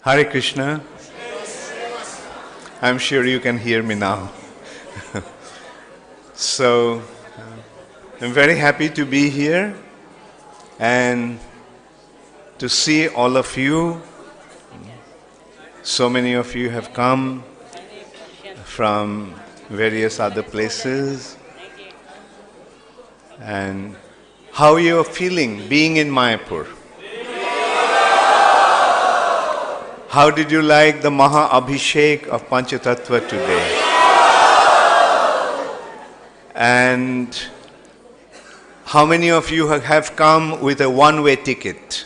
Hare Krishna. I'm sure you can hear me now. So, I'm very happy to be here and to see all of you. So many of you have come from various other places. And how you are feeling being in Mayapur? How did you like the Maha Abhishek of Panchatattva today? And how many of you have come with a one-way ticket?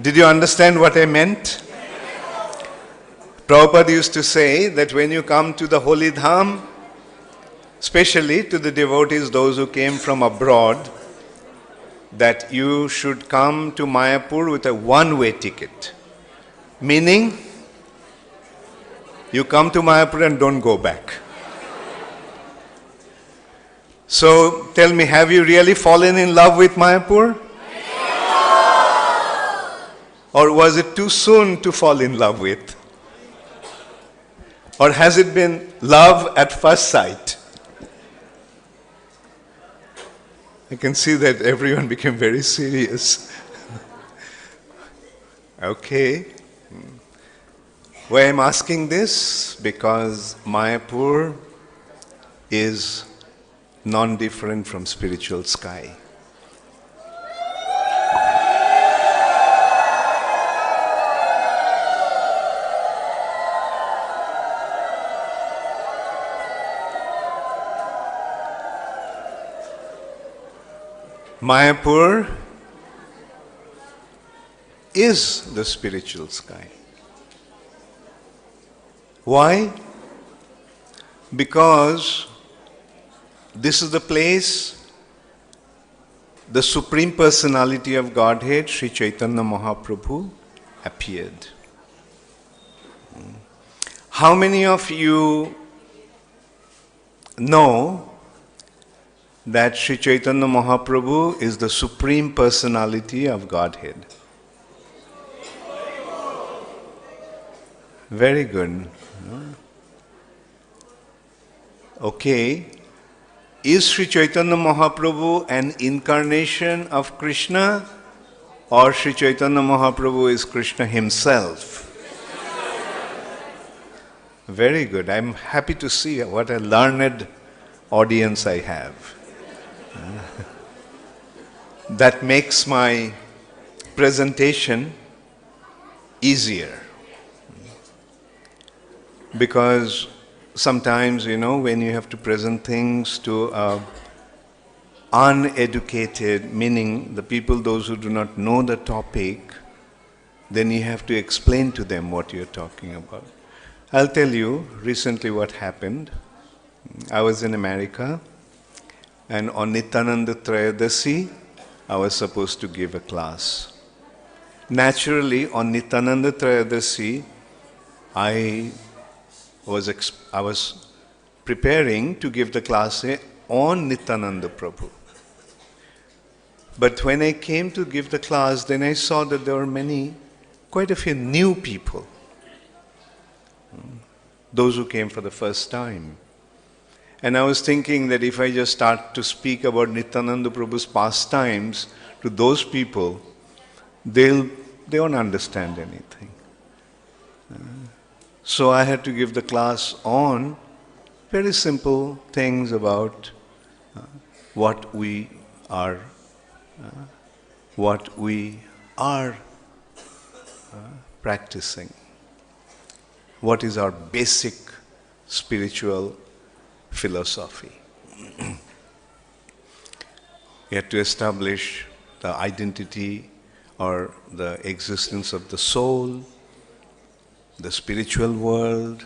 Did you understand what I meant? Prabhupada used to say that when you come to the Holy Dham, especially to the devotees, those who came from abroad, that you should come to Mayapur with a one-way ticket. Meaning, you come to Mayapur and don't go back. So, tell me, have you really fallen in love with Mayapur? Or was it too soon to fall in love with? Or has it been love at first sight? I can see that everyone became very serious. Okay. Why I'm asking this? Because Mayapur is non-different from spiritual sky. Mayapur is the spiritual sky. Why? Because this is the place the Supreme Personality of Godhead, Shri Chaitanya Mahaprabhu, appeared. How many of you know that Shri Chaitanya Mahaprabhu is the Supreme Personality of Godhead? Very good. Okay. Is Shri Chaitanya Mahaprabhu an incarnation of Krishna, or Shri Chaitanya Mahaprabhu is Krishna himself? Very good. I'm happy to see what a learned audience I have. That makes my presentation easier. Because sometimes, when you have to present things to uneducated, meaning the people, those who do not know the topic, then you have to explain to them what you're talking about. I'll tell you recently what happened. I was in America, and on Nityananda Trayodasi, I was supposed to give a class. Naturally, on Nityananda Trayodasi, I was preparing to give the class on Nityananda Prabhu. But when I came to give the class, then I saw that there were quite a few new people. Those who came for the first time. And I was thinking that if I just start to speak about Nityananda Prabhu's pastimes to those people, they won't understand anything. So I had to give the class on very simple things about what we are practicing. What is our basic spiritual philosophy. We had to establish the identity or the existence of the soul, the spiritual world.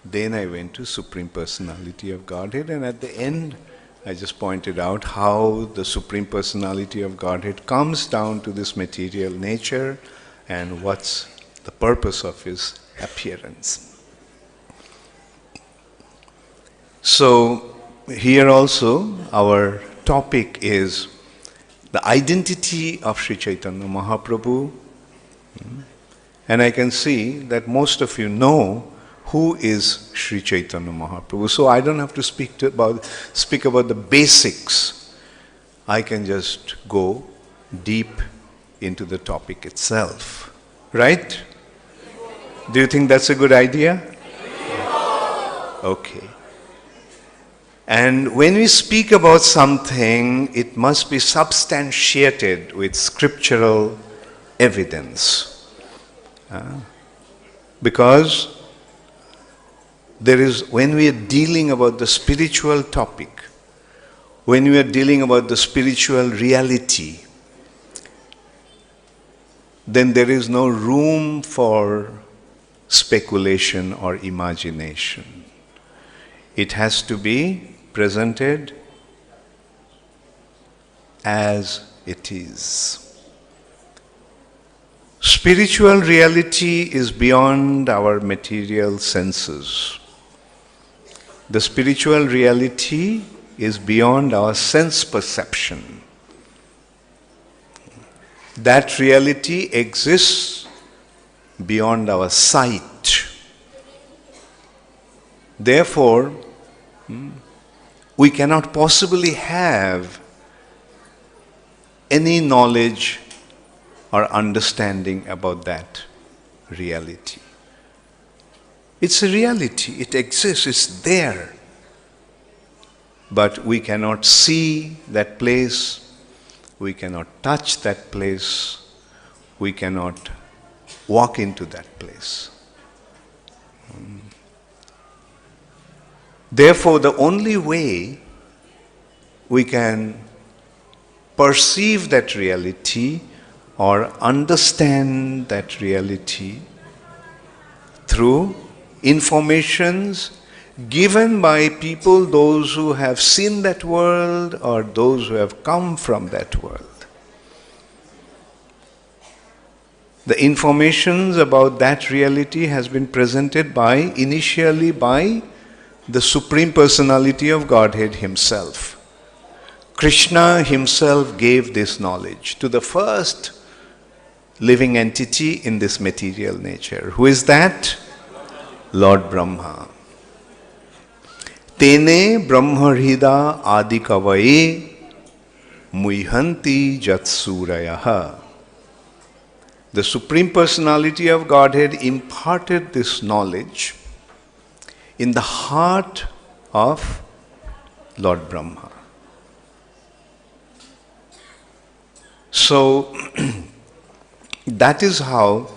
Then I went to Supreme Personality of Godhead, and at the end I just pointed out how the Supreme Personality of Godhead comes down to this material nature and what's the purpose of his appearance. So, here also our topic is the identity of Shri Chaitanya Mahaprabhu. And I can see that most of you know who is Shri Chaitanya Mahaprabhu. So I don't have to speak about the basics. I can just go deep into the topic itself. Right? Do you think that's a good idea? Okay. And when we speak about something, it must be substantiated with scriptural evidence. Because when we are dealing about the spiritual topic, when we are dealing about the spiritual reality, then there is no room for speculation or imagination. It has to be presented as it is. Spiritual reality is beyond our material senses. The spiritual reality is beyond our sense perception. That reality exists beyond our sight. Therefore, we cannot possibly have any knowledge or understanding about that reality. It's a reality, it exists, it's there. But we cannot see that place, we cannot touch that place, we cannot walk into that place. Therefore, the only way we can perceive that reality or understand that reality through informations given by people, those who have seen that world or those who have come from that world. The informations about that reality has been presented initially by the Supreme Personality of Godhead Himself. Krishna Himself gave this knowledge to the first living entity in this material nature. Who is that? Lord Brahma. Tene Brahmarhida Adikavaye Muihanti Jatsurayaha. The Supreme Personality of Godhead imparted this knowledge in the heart of Lord Brahma. So, that is how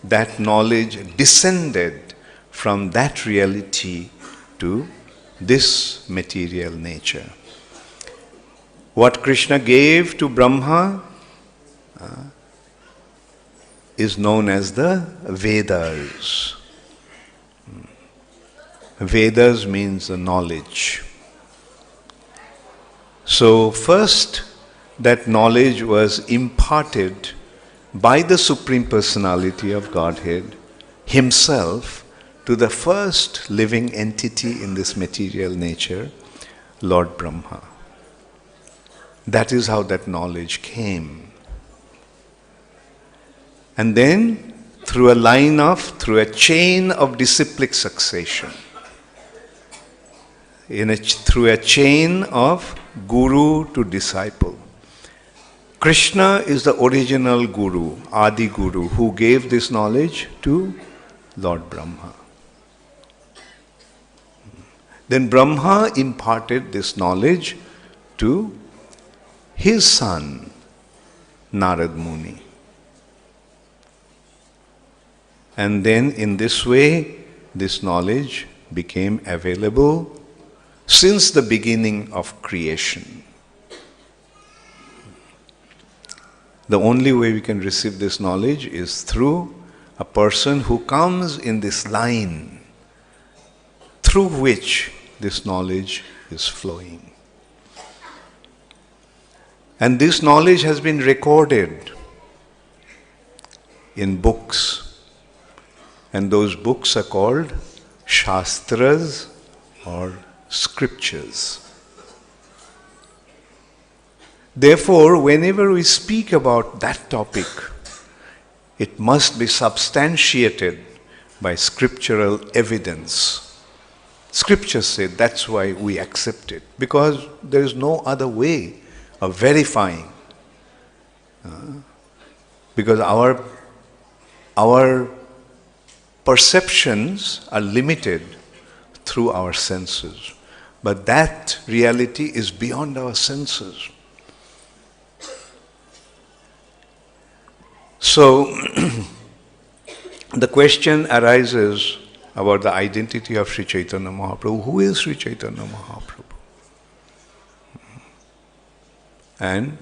that knowledge descended from that reality to this material nature. What Krishna gave to Brahma is known as the Vedas. Vedas means the knowledge. So first, that knowledge was imparted by the Supreme Personality of Godhead Himself to the first living entity in this material nature, Lord Brahma. That is how that knowledge came. And then, through a chain of disciplic succession, through a chain of guru to disciple, Krishna is the original guru, Adi Guru, who gave this knowledge to Lord Brahma. Then Brahma imparted this knowledge to his son, Narad Muni. And then in this way, this knowledge became available since the beginning of creation. The only way we can receive this knowledge is through a person who comes in this line through which this knowledge is flowing. And this knowledge has been recorded in books. And those books are called Shastras or Scriptures. Therefore, whenever we speak about that topic, it must be substantiated by scriptural evidence. Scriptures say that's why we accept it, because there is no other way of verifying. Because our perceptions are limited through our senses. But that reality is beyond our senses. So, the question arises about the identity of Shri Chaitanya Mahaprabhu. Who is Shri Chaitanya Mahaprabhu? And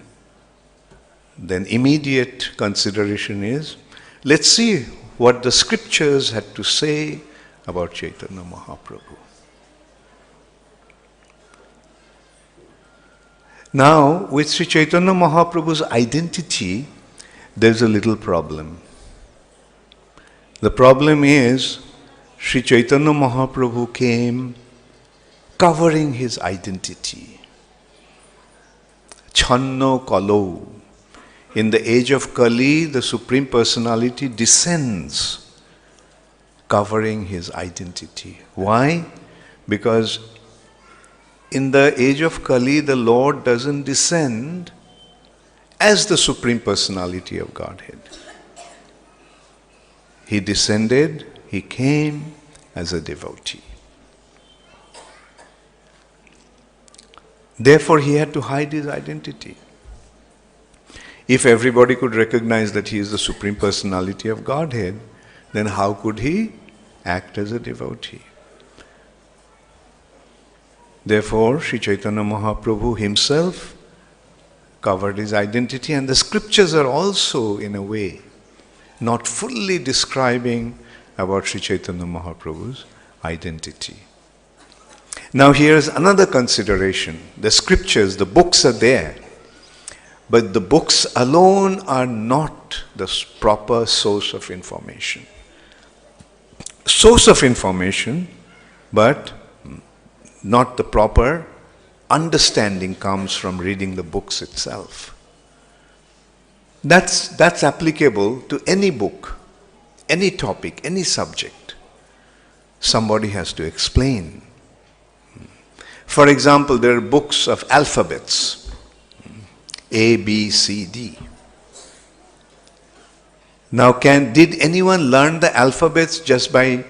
then immediate consideration is, let's see what the scriptures had to say about Chaitanya Mahaprabhu. Now, with Sri Chaitanya Mahaprabhu's identity, there's a little problem. The problem is, Sri Chaitanya Mahaprabhu came covering his identity. Channo Kalo. In the age of Kali, the Supreme Personality descends, covering his identity. Why? Because in the age of Kali, the Lord doesn't descend as the Supreme Personality of Godhead. He descended, he came as a devotee. Therefore, he had to hide his identity. If everybody could recognize that he is the Supreme Personality of Godhead, then how could he act as a devotee? Therefore, Sri Chaitanya Mahaprabhu himself covered his identity, and the scriptures are also, in a way, not fully describing about Sri Chaitanya Mahaprabhu's identity. Now here's another consideration. The scriptures, the books are there, but the books alone are not the proper source of information. Source of information, but not the proper understanding comes from reading the books itself. That's applicable to any book, any topic, any subject. Somebody has to explain. For example, there are books of alphabets, A, B, C, D. Now, did anyone learn the alphabets just by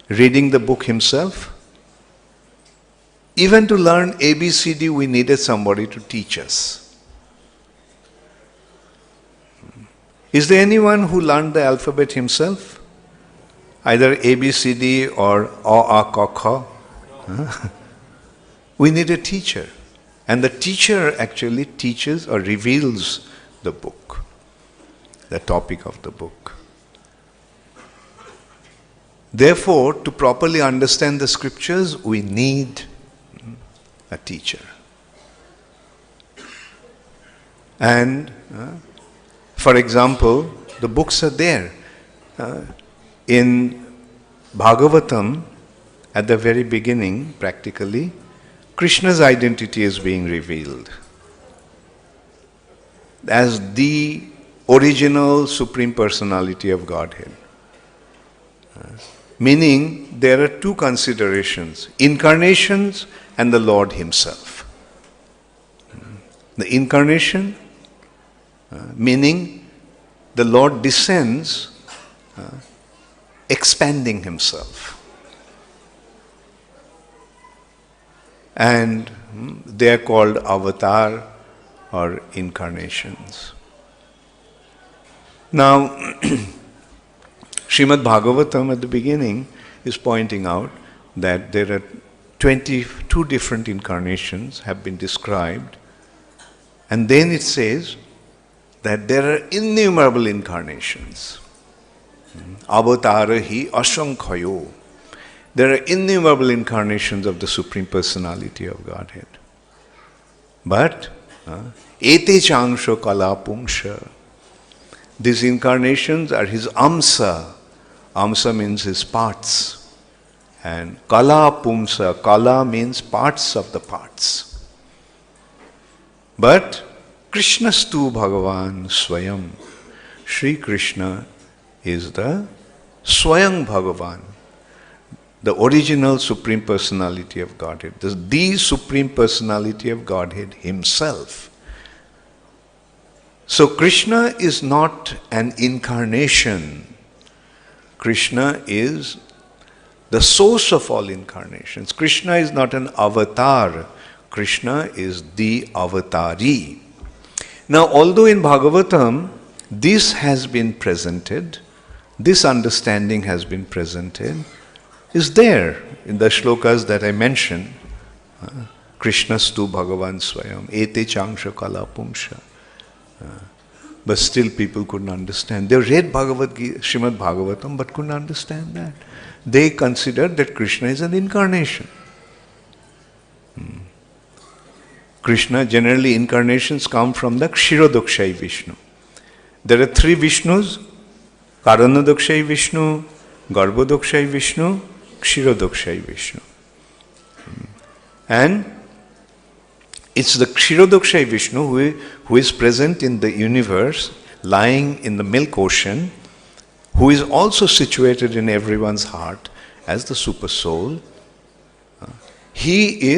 reading the book himself? Even to learn A, B, C, D, we needed somebody to teach us. Is there anyone who learned the alphabet himself? Either A, B, C, D or A, A, Ka, Kha? We need a teacher. And the teacher actually teaches or reveals the book, the topic of the book. Therefore, to properly understand the scriptures, we need a teacher. And, for example, the books are there. In Bhagavatam, at the very beginning, practically, Krishna's identity is being revealed as the original Supreme Personality of Godhead. Meaning, there are two considerations, incarnations and the Lord Himself. The incarnation, meaning the Lord descends, expanding Himself. And they are called avatar or incarnations. Now, Srimad Bhagavatam at the beginning is pointing out that there are 22 different incarnations have been described, and then it says that there are innumerable incarnations. Avatarahi asankhayo. There are innumerable incarnations of the Supreme Personality of Godhead. But, ete changsha kala pungsha. These incarnations are His amsa. Amsa means His parts. And kala pumsa, kala means parts of the parts. But Krishnastu Bhagavan Swayam. Shri Krishna is the Swayam Bhagavan, the original Supreme Personality of Godhead, the Supreme Personality of Godhead Himself. So Krishna is not an incarnation. Krishna is the source of all incarnations. Krishna is not an avatar. Krishna is the avatari. Now, although in Bhagavatam this has been presented, this understanding has been presented, is there in the shlokas that I mentioned. Krishnastu Bhagavan Swayam, ete changsha kala pumsha. But still people couldn't understand. They read Srimad Bhagavatam but couldn't understand that. They considered that Krishna is an incarnation. Krishna, generally incarnations come from the Kshirodakshai Vishnu. There are three Vishnus: Karanodakshai Vishnu, Garbhodakshai Vishnu, Kshirodakshai Vishnu. And it's the Kshirodakshai Vishnu who is present in the universe, lying in the milk ocean, who is also situated in everyone's heart as the super soul. He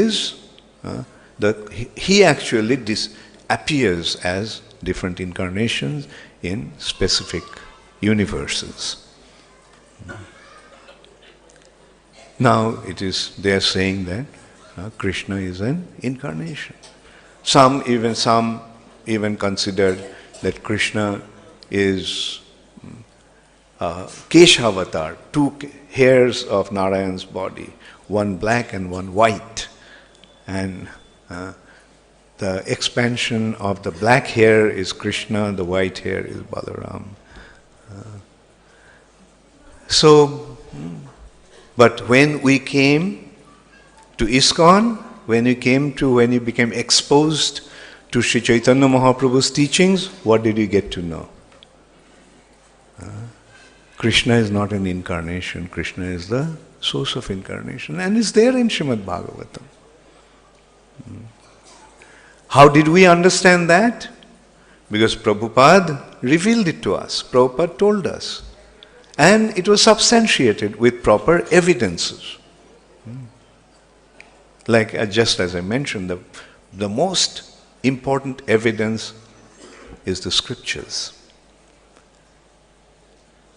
actually appears as different incarnations in specific universes. Now they are saying that Krishna is an incarnation. Some even considered that Krishna is Keshavatar, two hairs of Narayan's body, one black and one white. And the expansion of the black hair is Krishna, the white hair is Balaram. But when we came to ISKCON, when you became exposed to Shri Chaitanya Mahaprabhu's teachings, what did you get to know? Krishna is not an incarnation. Krishna is the source of incarnation, and is there in Srimad Bhagavatam. How did we understand that? Because Prabhupada revealed it to us. Prabhupada told us. And it was substantiated with proper evidences. Like just as I mentioned, the most important evidence is the scriptures.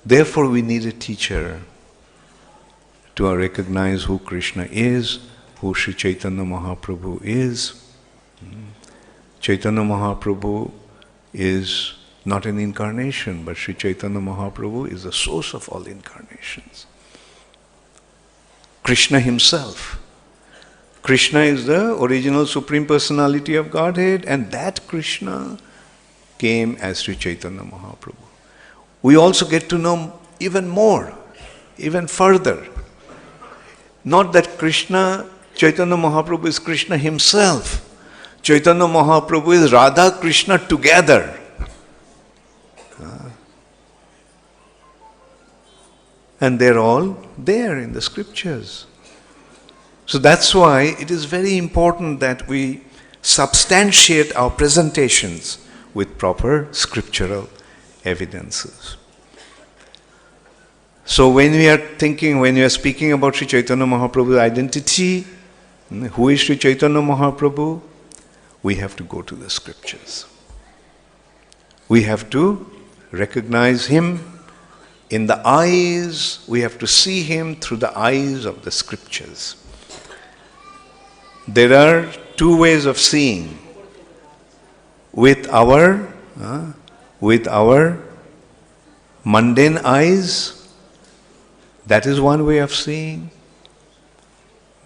Therefore we need a teacher to recognize who Krishna is, who Shri Chaitanya Mahaprabhu is. Chaitanya Mahaprabhu is not an incarnation, but Shri Chaitanya Mahaprabhu is the source of all incarnations. Krishna himself. Krishna is the original Supreme Personality of Godhead, and that Krishna came as Shri Chaitanya Mahaprabhu. We also get to know even more, even further. Not that Chaitanya Mahaprabhu is Krishna himself. Chaitanya Mahaprabhu is Radha Krishna together. And they're all there in the scriptures. So that's why it is very important that we substantiate our presentations with proper scriptural evidences. So when we are speaking about Sri Chaitanya Mahaprabhu's identity, who is Sri Chaitanya Mahaprabhu, we have to go to the scriptures. We have to recognize him in the eyes, we have to see him through the eyes of the scriptures. There are two ways of seeing. With our mundane eyes, that is one way of seeing.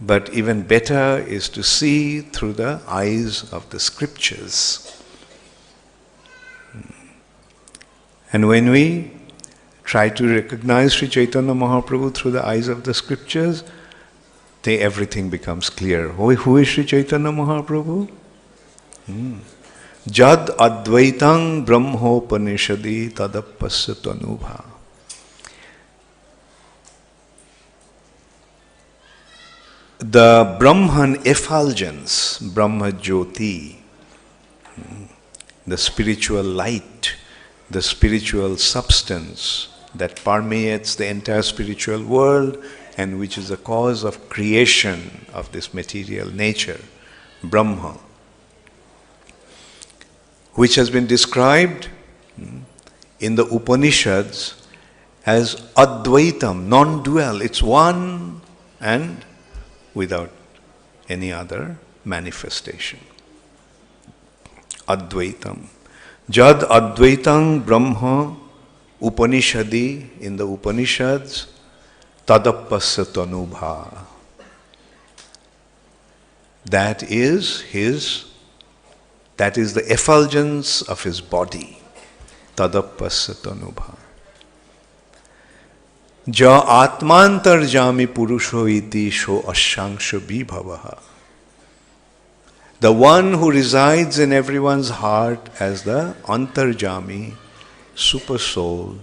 But even better is to see through the eyes of the scriptures. And when we try to recognize Sri Chaitanya Mahaprabhu through the eyes of the scriptures, everything becomes clear. Who is Sri Chaitanya Mahaprabhu? Jad Advaitang Brahmopanishadi Tadapasyatu Anubha. The Brahman effulgence, Brahma Jyoti, the spiritual light, the spiritual substance that permeates the entire spiritual world and which is the cause of creation of this material nature, Brahma, which has been described in the Upanishads as Advaitam, non-dual. It's one and without any other manifestation. Advaitam. Jad Advaitam Brahma Upanishadi, in the Upanishads, Tadapasatanubha. That is the effulgence of his body. Tadapasatanubha. Ja Atmantarjami Purusho iti sho ashangsha vibhavaha. The one who resides in everyone's heart as the Antarjami, super soul,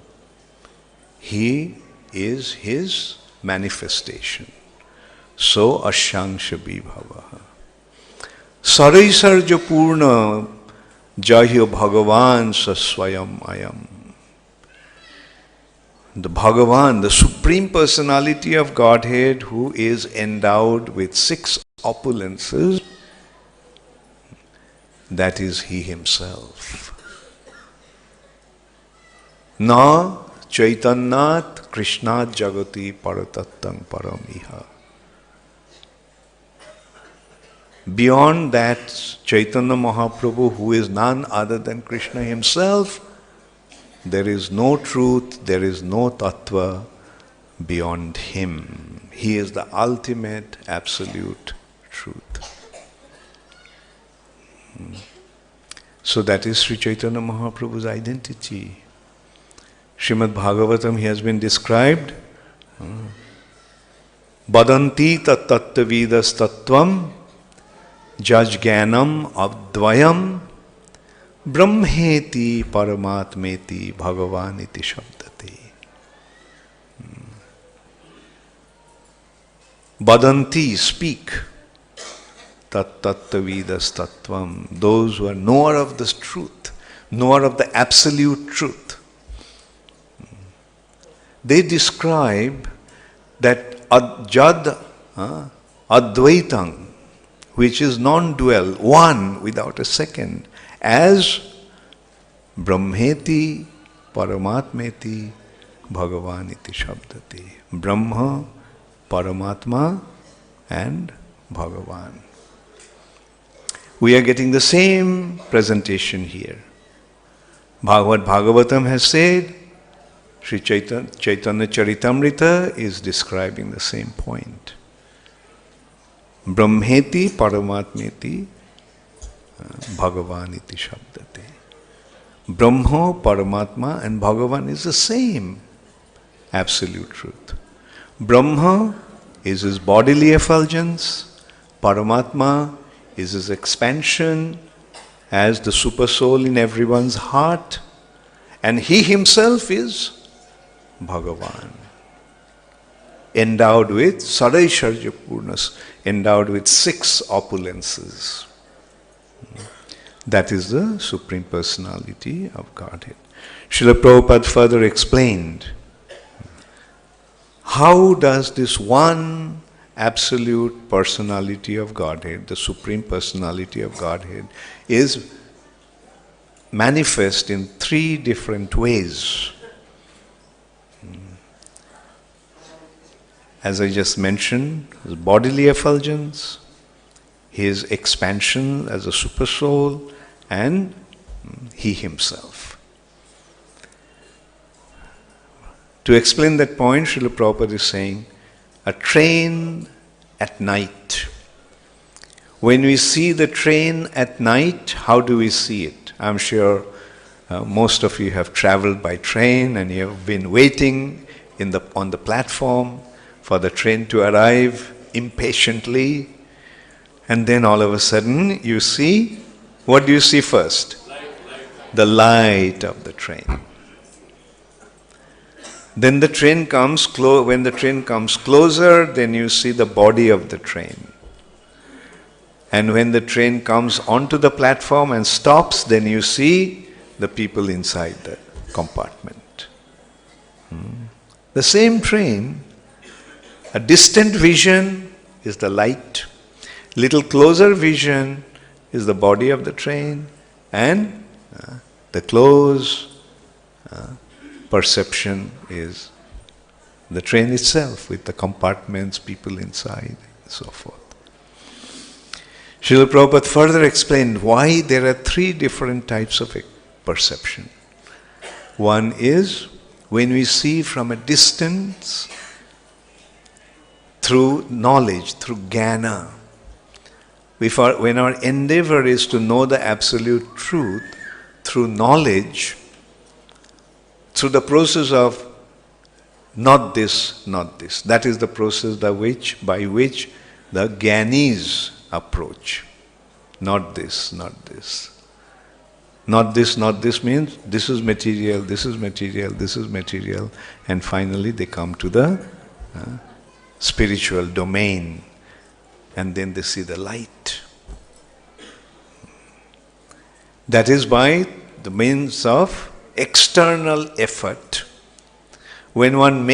he is his manifestation. So ashangsha vibhavaha. Saraisarja purna jahya bhagavan saswayam ayam. The Bhagavan, the Supreme Personality of Godhead, who is endowed with 6 opulences, that is he himself. Na chaitanyat Krishna jagati paratattam paramiha. Beyond that Chaitanya Mahaprabhu, who is none other than Krishna himself, there is no truth, there is no tattva beyond him. He is the ultimate, absolute truth. So that is Sri Chaitanya Mahaprabhu's identity. Srimad Bhagavatam, he has been described. Badanti tat tattvavidas tattvam jajganam advayam Brahmeti paramatmeti bhagavaniti shabdati. Badanti, speak. Tat tattvavidas tattvam. Those who are knower of this truth, knower of the absolute truth. They describe that Jad Advaitam, which is non-dual, one without a second, as Brahmeti Paramatmeti Bhagavaniti Shabdati. Brahma, Paramatma and Bhagavan. We are getting the same presentation here. Bhagavatam has said, Sri Chaitanya Charitamrita is describing the same point. Brahmeti Paramatmeti Bhagavan iti shabdate. Brahma, Paramatma and Bhagavan is the same absolute truth. Brahma is his bodily effulgence, Paramatma is his expansion as the super soul in everyone's heart, and he himself is Bhagavan, endowed with Saraisharja Purnas, endowed with 6 opulences. That is the Supreme Personality of Godhead. Srila Prabhupada further explained, how does this one absolute personality of Godhead, the Supreme Personality of Godhead, is manifest in 3 different ways. As I just mentioned, his bodily effulgence, his expansion as a super soul, and he himself. To explain that point, Srila Prabhupada is saying, a train at night. When we see the train at night, how do we see it? I'm sure most of you have traveled by train and you have been waiting on the platform for the train to arrive impatiently. And then all of a sudden you see, what do you see first? The light of the train. Then the train comes when the train comes closer, then you see the body of the train. And when the train comes onto the platform and stops, then you see the people inside the compartment. The same train, a distant vision is the light, little closer vision is the body of the train, and the close perception is the train itself with the compartments, people inside, and so forth. Srila Prabhupada further explained why there are three different types of perception. One is when we see from a distance through knowledge, through jnana. When our endeavor is to know the absolute truth through knowledge, through the process of not this, not this. That is the process by which the jnanis approach. Not this, not this. Not this, not this means this is material, this is material, this is material, and finally they come to the spiritual domain, and then they see the light. That is by the means of external effort. When one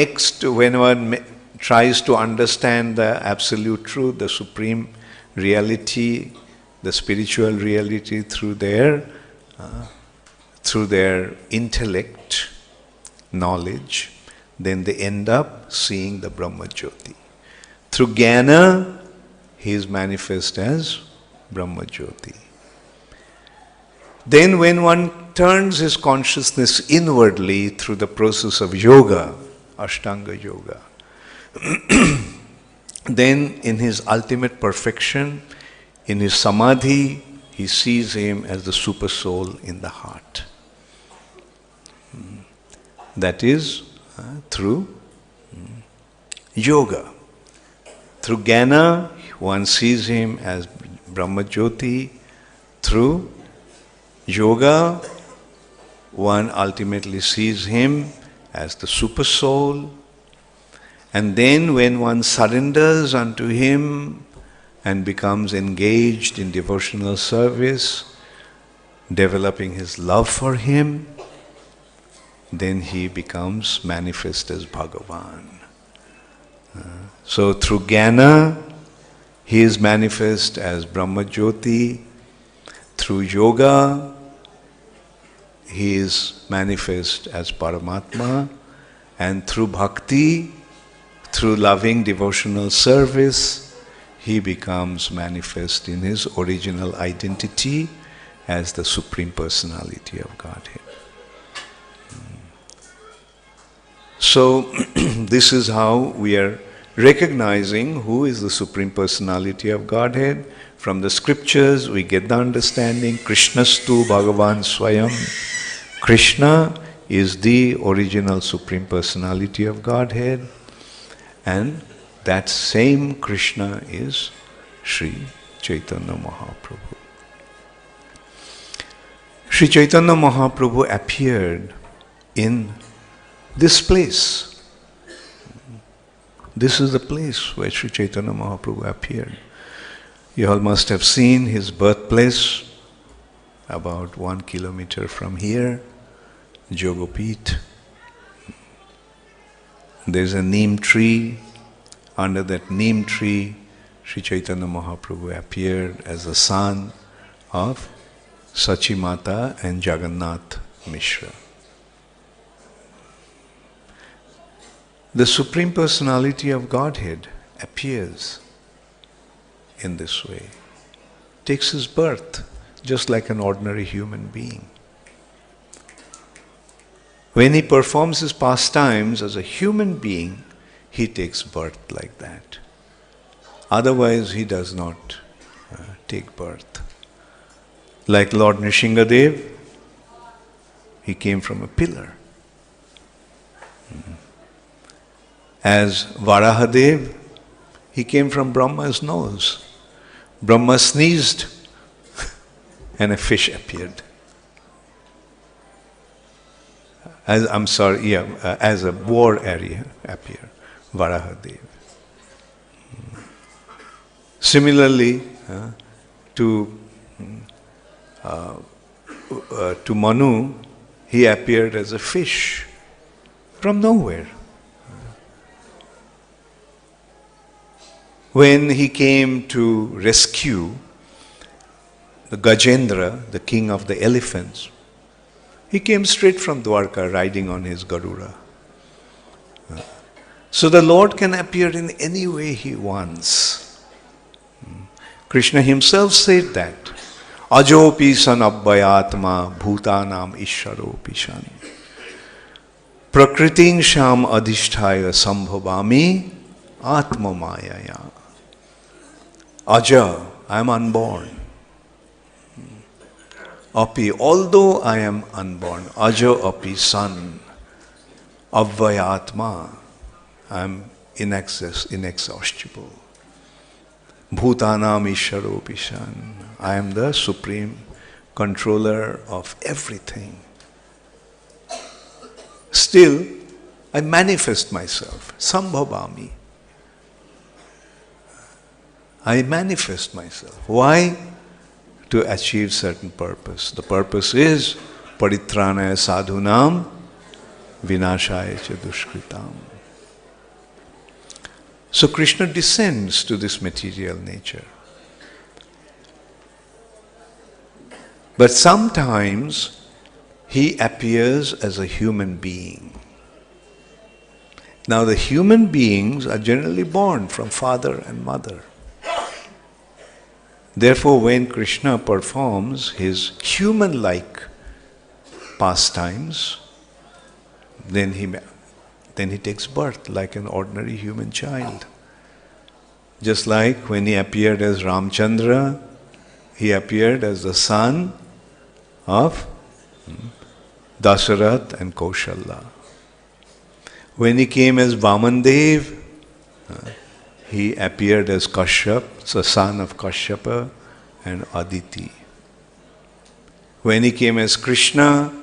tries to understand the absolute truth, the supreme reality, the spiritual reality through their intellect, knowledge, then they end up seeing the Brahma Jyoti. Through jnana, he is manifest as Brahma Jyoti. Then when one turns his consciousness inwardly through the process of yoga, Ashtanga Yoga, then in his ultimate perfection, in his samadhi, he sees him as the super soul in the heart. That is through yoga. Through jnana, one sees him as Brahma Jyoti. Through yoga, one ultimately sees him as the super soul. And then when one surrenders unto him and becomes engaged in devotional service, developing his love for him, then he becomes manifest as Bhagavan. So through jnana, he is manifest as Brahma Jyoti. Through yoga, he is manifest as Paramatma. And through bhakti, through loving devotional service, he becomes manifest in his original identity as the Supreme Personality of Godhead. So, this is how we are recognizing who is the Supreme Personality of Godhead. From the scriptures, we get the understanding, Krishnastu Bhagavan Swayam. Krishna is the original Supreme Personality of Godhead, and that same Krishna is Shri Chaitanya Mahaprabhu. Shri Chaitanya Mahaprabhu appeared in this place. This is the place where Shri Chaitanya Mahaprabhu appeared. You all must have seen his birthplace about 1 kilometer from here, Jogopith. There's a neem tree. Under that neem tree, Shri Chaitanya Mahaprabhu appeared as the son of Sachi Mata and Jagannath Mishra. The Supreme Personality of Godhead appears in this way, takes his birth just like an ordinary human being. When he performs his pastimes as a human being, he takes birth like that. Otherwise, he does not take birth. Like Lord Nrsingadev, he came from a pillar. As Varahadev, he came from Brahma's nose. Brahma sneezed and a fish appeared. As a war area appeared, Varahadev. Similarly, to Manu, he appeared as a fish from nowhere. When he came to rescue the Gajendra, the king of the elephants, he came straight from Dwarka riding on his Garuda. So the Lord can appear in any way he wants. Krishna himself said that. Ajopi san abbayatma bhutanam ishwaropi shan. Prakriting sham adhisthaya sambhavami atma mayaya. Aja, I am unborn. Api, although I am unborn, Aja api san, avvayatma, I am inexhaustible. Bhutanam ishwaropi shan, I am the supreme controller of everything. Still, I manifest myself, sambhavami. I manifest myself. Why? To achieve certain purpose. The purpose is paritranaya sadhunam vinashaya cha dushkritam. So Krishna descends to this material nature. But sometimes he appears as a human being. Now the human beings are generally born from father and mother. Therefore, when Krishna performs his human-like pastimes, then he takes birth like an ordinary human child. Just like when he appeared as Ramchandra, he appeared as the son of Dasarath and Kaushalya. When he came as Vamandev, he appeared as Kashyap, the son of Kashyapa and Aditi. When he came as Krishna,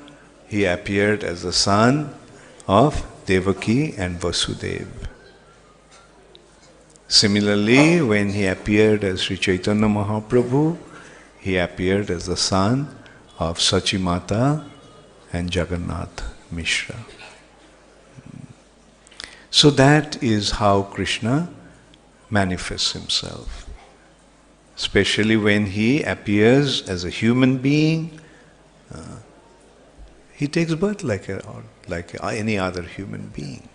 he appeared as the son of Devaki and Vasudeva. Similarly, when he appeared as Shri Chaitanya Mahaprabhu, he appeared as the son of Sachimata and Jagannath Mishra. So that is how Krishna manifests himself. Especially when he appears as a human being, he takes birth like any other human being.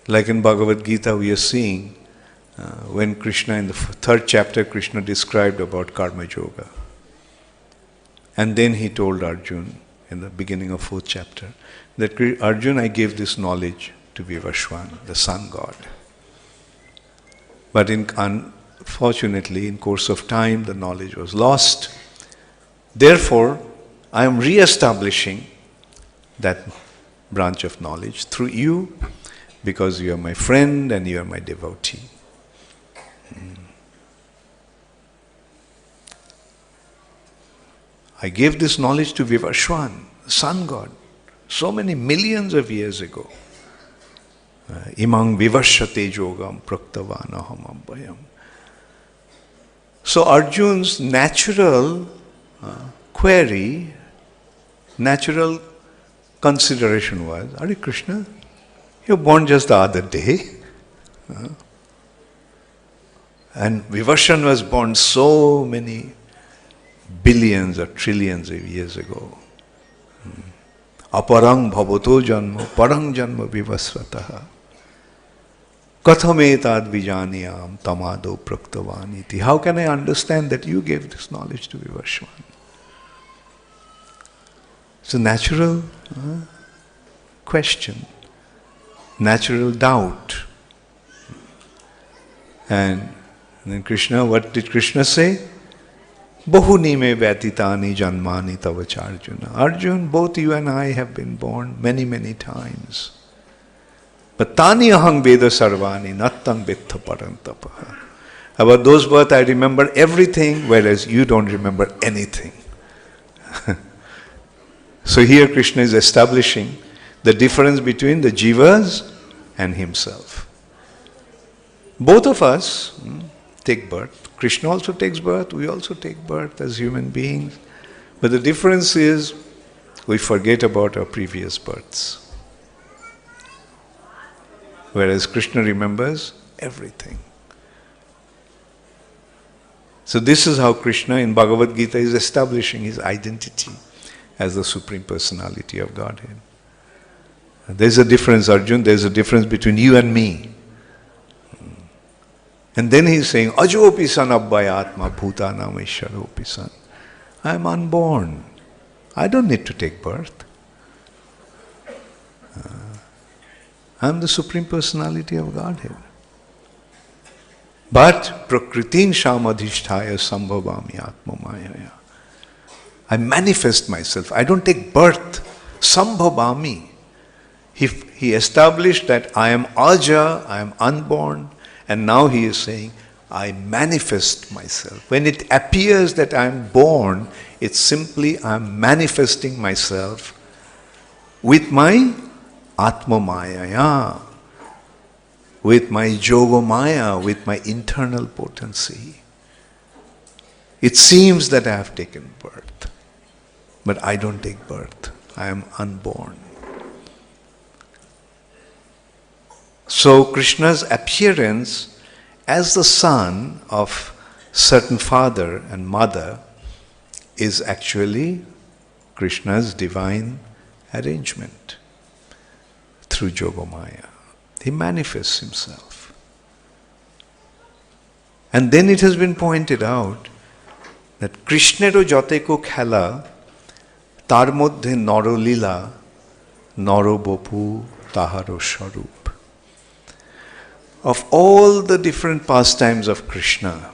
Like in Bhagavad Gita we are seeing, when Krishna, in the third chapter, Krishna described about Karma Yoga. And then he told Arjuna, in the beginning of fourth chapter, that Arjuna, I gave this knowledge to Vivaswan, the sun god. But unfortunately, in course of time, the knowledge was lost. Therefore, I am re-establishing that branch of knowledge through you, because you are my friend and you are my devotee. I gave this knowledge to Vivaswan, the sun god, so many millions of years ago. Imang vivashyate yogam praktavanaham abhayam. So Arjuna's natural query, natural consideration was, Hare Krishna, you were born just the other day. And Vivaswan was born so many billions or trillions of years ago. Aparang bhavato janma, parang janma vivasvataha. Kathametad vijaniyam tamado praktavaniti. How can I understand that you gave this knowledge to Vivaswan? It's a natural question, natural doubt. And then Krishna, what did Krishna say? Bahuni me vyatitani janmani tavacha Arjuna. Arjuna, both you and I have been born many, many times. But tani ahang veda sarvani nattang vittha parantapaha. About those births I remember everything, whereas you don't remember anything. So here Krishna is establishing the difference between the jivas and himself. Both of us take birth. Krishna also takes birth, we also take birth as human beings. But the difference is, we forget about our previous births. Whereas Krishna remembers everything. So this is how Krishna in Bhagavad Gita is establishing his identity as the Supreme Personality of Godhead. There's a difference, Arjun, there's a difference between you and me. And then he's saying, Ajopi san abbayatma bhutanam isharopi san. I am unborn. I don't need to take birth. I am the Supreme Personality of Godhead. But prakritin shamadhisthaya sambhavami atmamayaya. I manifest myself. I don't take birth. Sambhavami. He established that I am aja, I am unborn, and now he is saying, I manifest myself. When it appears that I am born, it's simply I am manifesting myself with my Atma-maya, with my Yoga-maya, with my internal potency. It seems that I have taken birth, but I don't take birth. I am unborn. So Krishna's appearance as the son of certain father and mother is actually Krishna's divine arrangement through Yogamaya. He manifests himself. And then it has been pointed out that Krishnero joteko khela tar moddhe naro lila naro bopu taharo sharup. Of all the different pastimes of Krishna,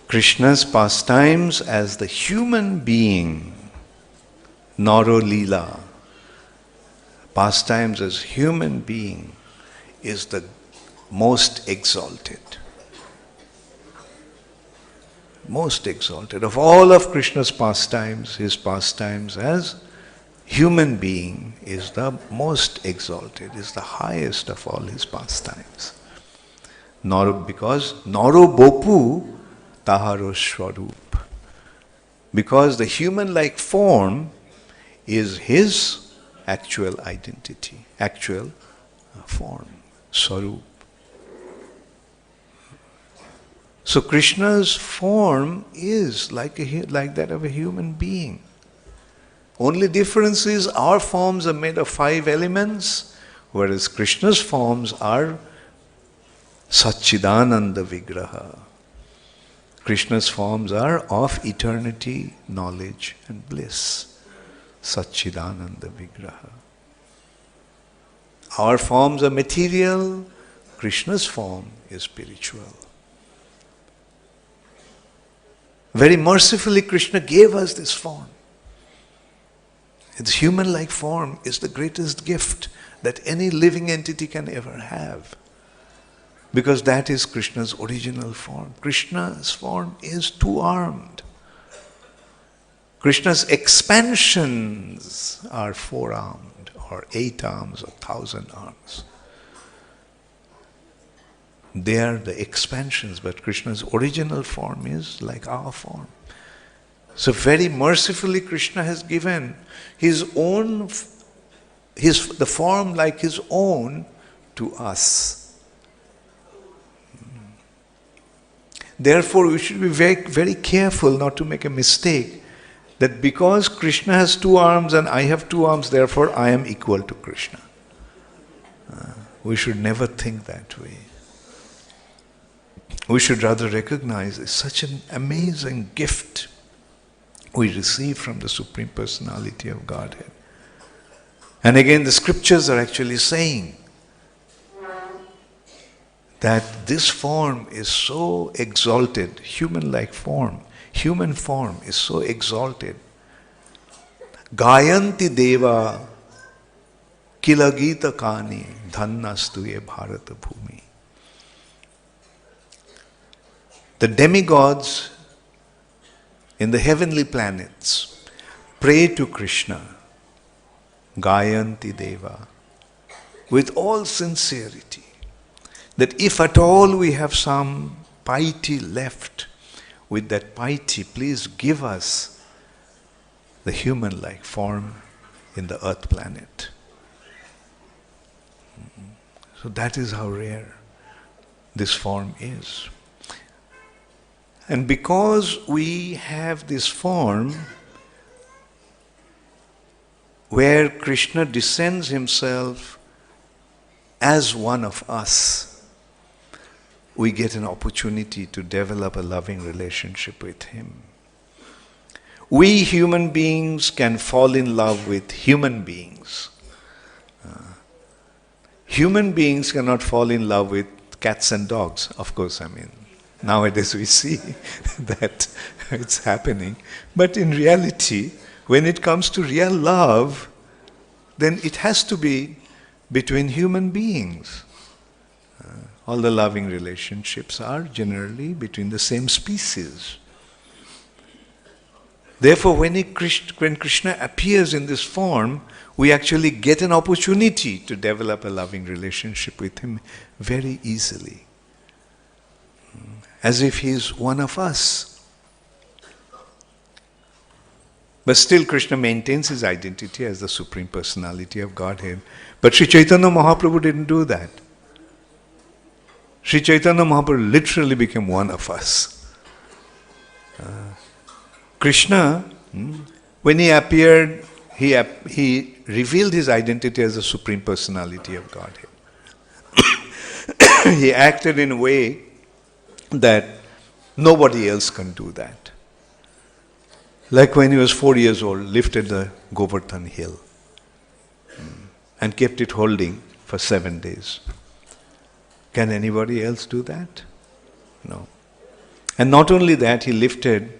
Krishna's pastimes as the human being, Naro Lila, pastimes as human being, is the most exalted. Most exalted. Of all of Krishna's pastimes, his pastimes as human being is the most exalted, is the highest of all his pastimes. Because Naro Bopu Taharo Swarup. Because the human-like form is his actual identity, actual form, Swarup. So Krishna's form is like that of a human being. Only difference is our forms are made of 5 elements, whereas Krishna's forms are Satchidananda Vigraha. Krishna's forms are of eternity, knowledge and bliss. Satchidananda Vigraha. Our forms are material, Krishna's form is spiritual. Very mercifully Krishna gave us this form. Its human-like form is the greatest gift that any living entity can ever have. Because that is Krishna's original form. Krishna's form is 2-armed. Krishna's expansions are 4-armed, or 8 arms, or 1,000 arms. They are the expansions, but Krishna's original form is like our form. So very mercifully Krishna has given his own, the form like his own to us. Therefore we should be very, very careful not to make a mistake that because Krishna has 2 arms and I have 2 arms, therefore I am equal to Krishna. We should never think that way. We should rather recognize it's such an amazing gift we receive from the Supreme Personality of Godhead. And again, the scriptures are actually saying that this form is so exalted, human-like form, human form is so exalted. Gayanti Deva Kilagita Kani Dhannastuye Bharata Bhumi. The demigods in the heavenly planets pray to Krishna, Gayanti Deva, with all sincerity, that if at all we have some piety left, with that piety, please give us the human-like form in the earth planet. So that is how rare this form is. And because we have this form where Krishna descends himself as one of us, we get an opportunity to develop a loving relationship with him. We human beings can fall in love with human beings. Human beings cannot fall in love with cats and dogs. Of course, nowadays we see that it's happening. But in reality, when it comes to real love, then it has to be between human beings. All the loving relationships are generally between the same species. Therefore, when Krishna appears in this form, we actually get an opportunity to develop a loving relationship with him very easily. As if he is one of us. But still Krishna maintains his identity as the Supreme Personality of Godhead. But Shri Chaitanya Mahaprabhu didn't do that. Shri Chaitanya Mahaprabhu literally became one of us. Krishna, when he appeared, he revealed his identity as the Supreme Personality of Godhead. He acted in a way that nobody else can do that. Like when he was 4 years old, lifted the Govardhan hill and kept it holding for 7 days. Can anybody else do that? No. And not only that, he lifted,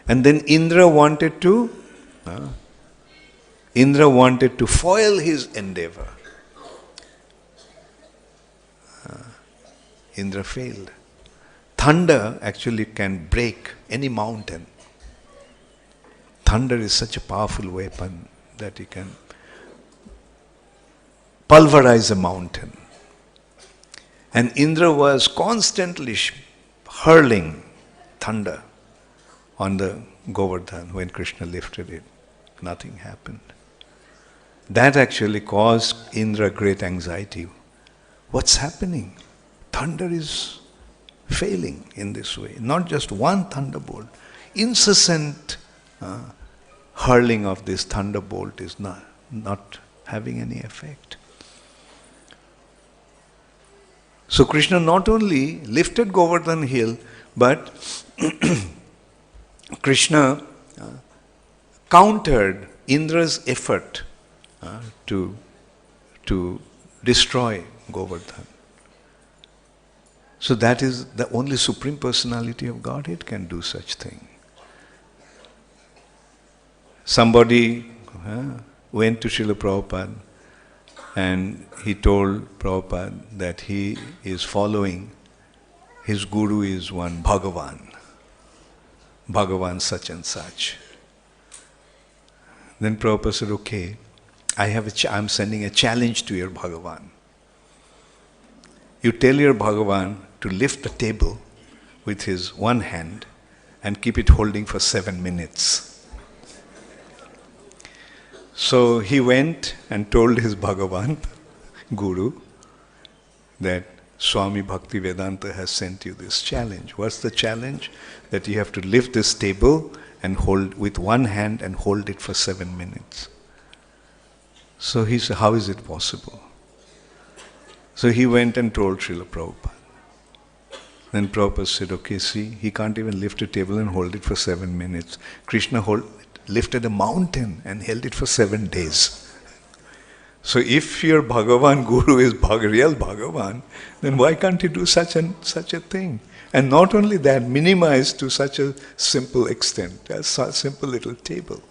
and then Indra wanted to foil his endeavor. Indra failed. Thunder actually can break any mountain. Thunder is such a powerful weapon that it can pulverize a mountain. And Indra was constantly hurling thunder on the Govardhan when Krishna lifted it. Nothing happened. That actually caused Indra great anxiety. What's happening? Thunder is failing in this way. Not just one thunderbolt. Incessant hurling of this thunderbolt is not having any effect. So Krishna not only lifted Govardhan hill, but Krishna countered Indra's effort to destroy Govardhan. So that is the only Supreme Personality of Godhead can do such thing. Somebody went to Srila Prabhupada and he told Prabhupada that he is following, his guru is one Bhagavan such and such. Then Prabhupada said, okay, I'm sending a challenge to your Bhagavan. You tell your Bhagavan to lift the table with his one hand and keep it holding for 7 minutes. So he went and told his Bhagavan, Guru, that Swami Bhakti Vedanta has sent you this challenge. What's the challenge? That you have to lift this table and hold with one hand and hold it for 7 minutes. So he said, how is it possible? So he went and told Srila Prabhupada. Then Prabhupada said, okay, see, he can't even lift a table and hold it for 7 minutes. Krishna lifted a mountain and held it for 7 days. So if your Bhagavan Guru is real Bhagavan, then why can't he do such a thing? And not only that, minimized to such a simple extent, a simple little table.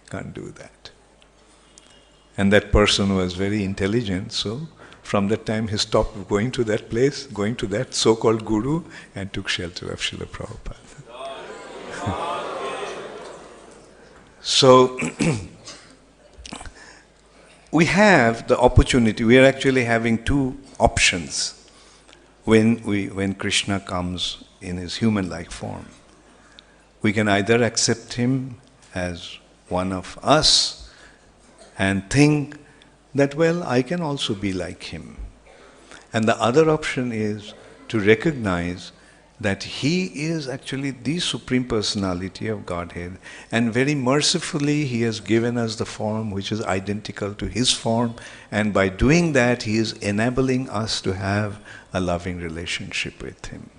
Can't do that. And that person was very intelligent, so from that time he stopped going to that place, going to that so-called guru, and took shelter of Srila Prabhupada. So, we have the opportunity, we are actually having two options. when Krishna comes in his human-like form. We can either accept him as one of us and think that, well, I can also be like him. And the other option is to recognize that he is actually the Supreme Personality of Godhead, and very mercifully he has given us the form which is identical to his form, and by doing that he is enabling us to have a loving relationship with him.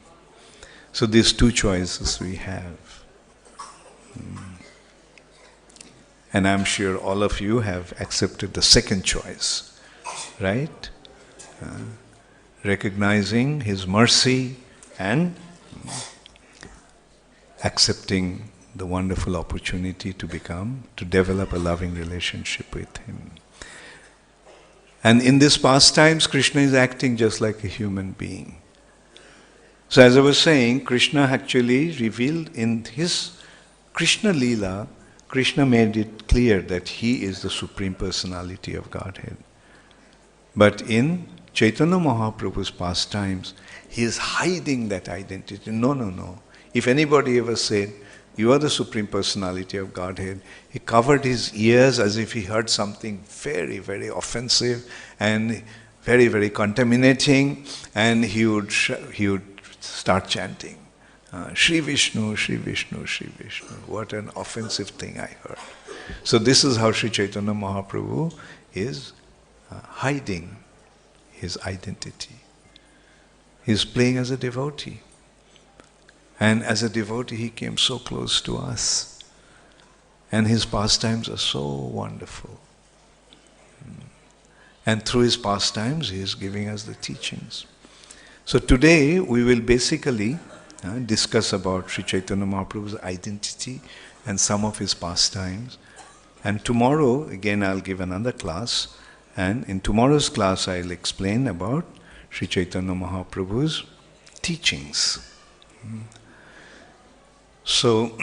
So these two choices we have. And I'm sure all of you have accepted the second choice, right? Recognizing his mercy and accepting the wonderful opportunity to develop a loving relationship with him. And in these pastimes, Krishna is acting just like a human being. So as I was saying, Krishna actually revealed in his Krishna Leela, Krishna made it clear that he is the Supreme Personality of Godhead. But in Chaitanya Mahaprabhu's pastimes, he is hiding that identity. No. If anybody ever said, you are the Supreme Personality of Godhead, he covered his ears as if he heard something very, very offensive and very, very contaminating, and he would start chanting, Shri Vishnu, Shri Vishnu, Shri Vishnu. What an offensive thing I heard. So this is how Shri Chaitanya Mahaprabhu is hiding his identity. He is playing as a devotee. And as a devotee, he came so close to us. And his pastimes are so wonderful. And through his pastimes, he is giving us the teachings. So today, we will basically discuss about Shri Chaitanya Mahaprabhu's identity and some of his pastimes. And tomorrow, again, I'll give another class. And in tomorrow's class, I'll explain about Shri Chaitanya Mahaprabhu's teachings. So,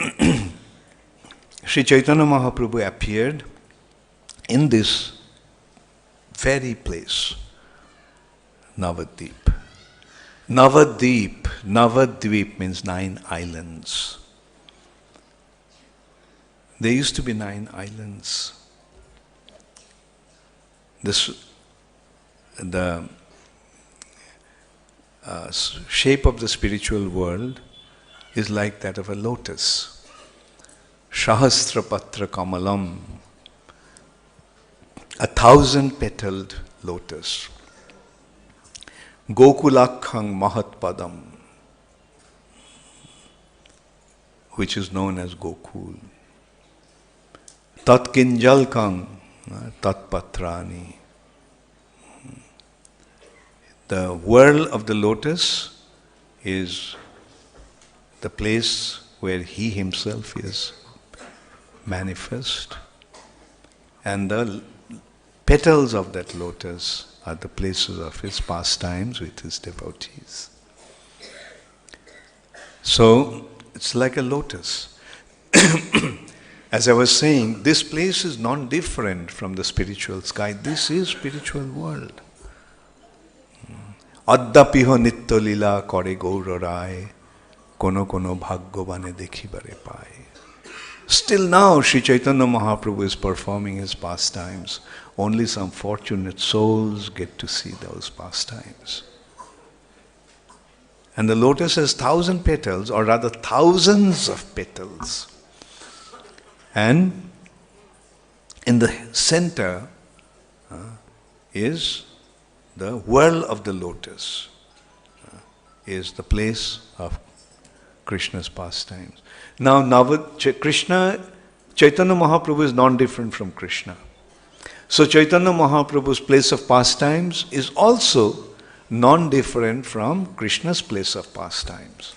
Shri Chaitanya Mahaprabhu appeared in this very place, Navadvip. Navadvip means 9 islands. There used to be 9 islands. The shape of the spiritual world is like that of a lotus. Sahasrapatra Kamalam, 1,000-petaled lotus. Gokulakhang Mahatpadam, which is known as Gokul. Tatkinjalkang Tatpatrani. The whirl of the lotus is the place where he himself is manifest, and the petals of that lotus are the places of his pastimes with his devotees. So, it's like a lotus. As I was saying, this place is not different from the spiritual sky. This is spiritual world. Addapiho nitya lila kore gaura rai, kono kono bhagyavane dekhibare pai. Still now, Shri Chaitanya Mahaprabhu is performing his pastimes. Only some fortunate souls get to see those pastimes. And the lotus has 1,000 petals, or rather thousands of petals. And in the center is the whirl of the lotus, is the place of Krishna's pastimes. Now, Chaitanya Mahaprabhu is non-different from Krishna. So Chaitanya Mahaprabhu's place of pastimes is also non-different from Krishna's place of pastimes.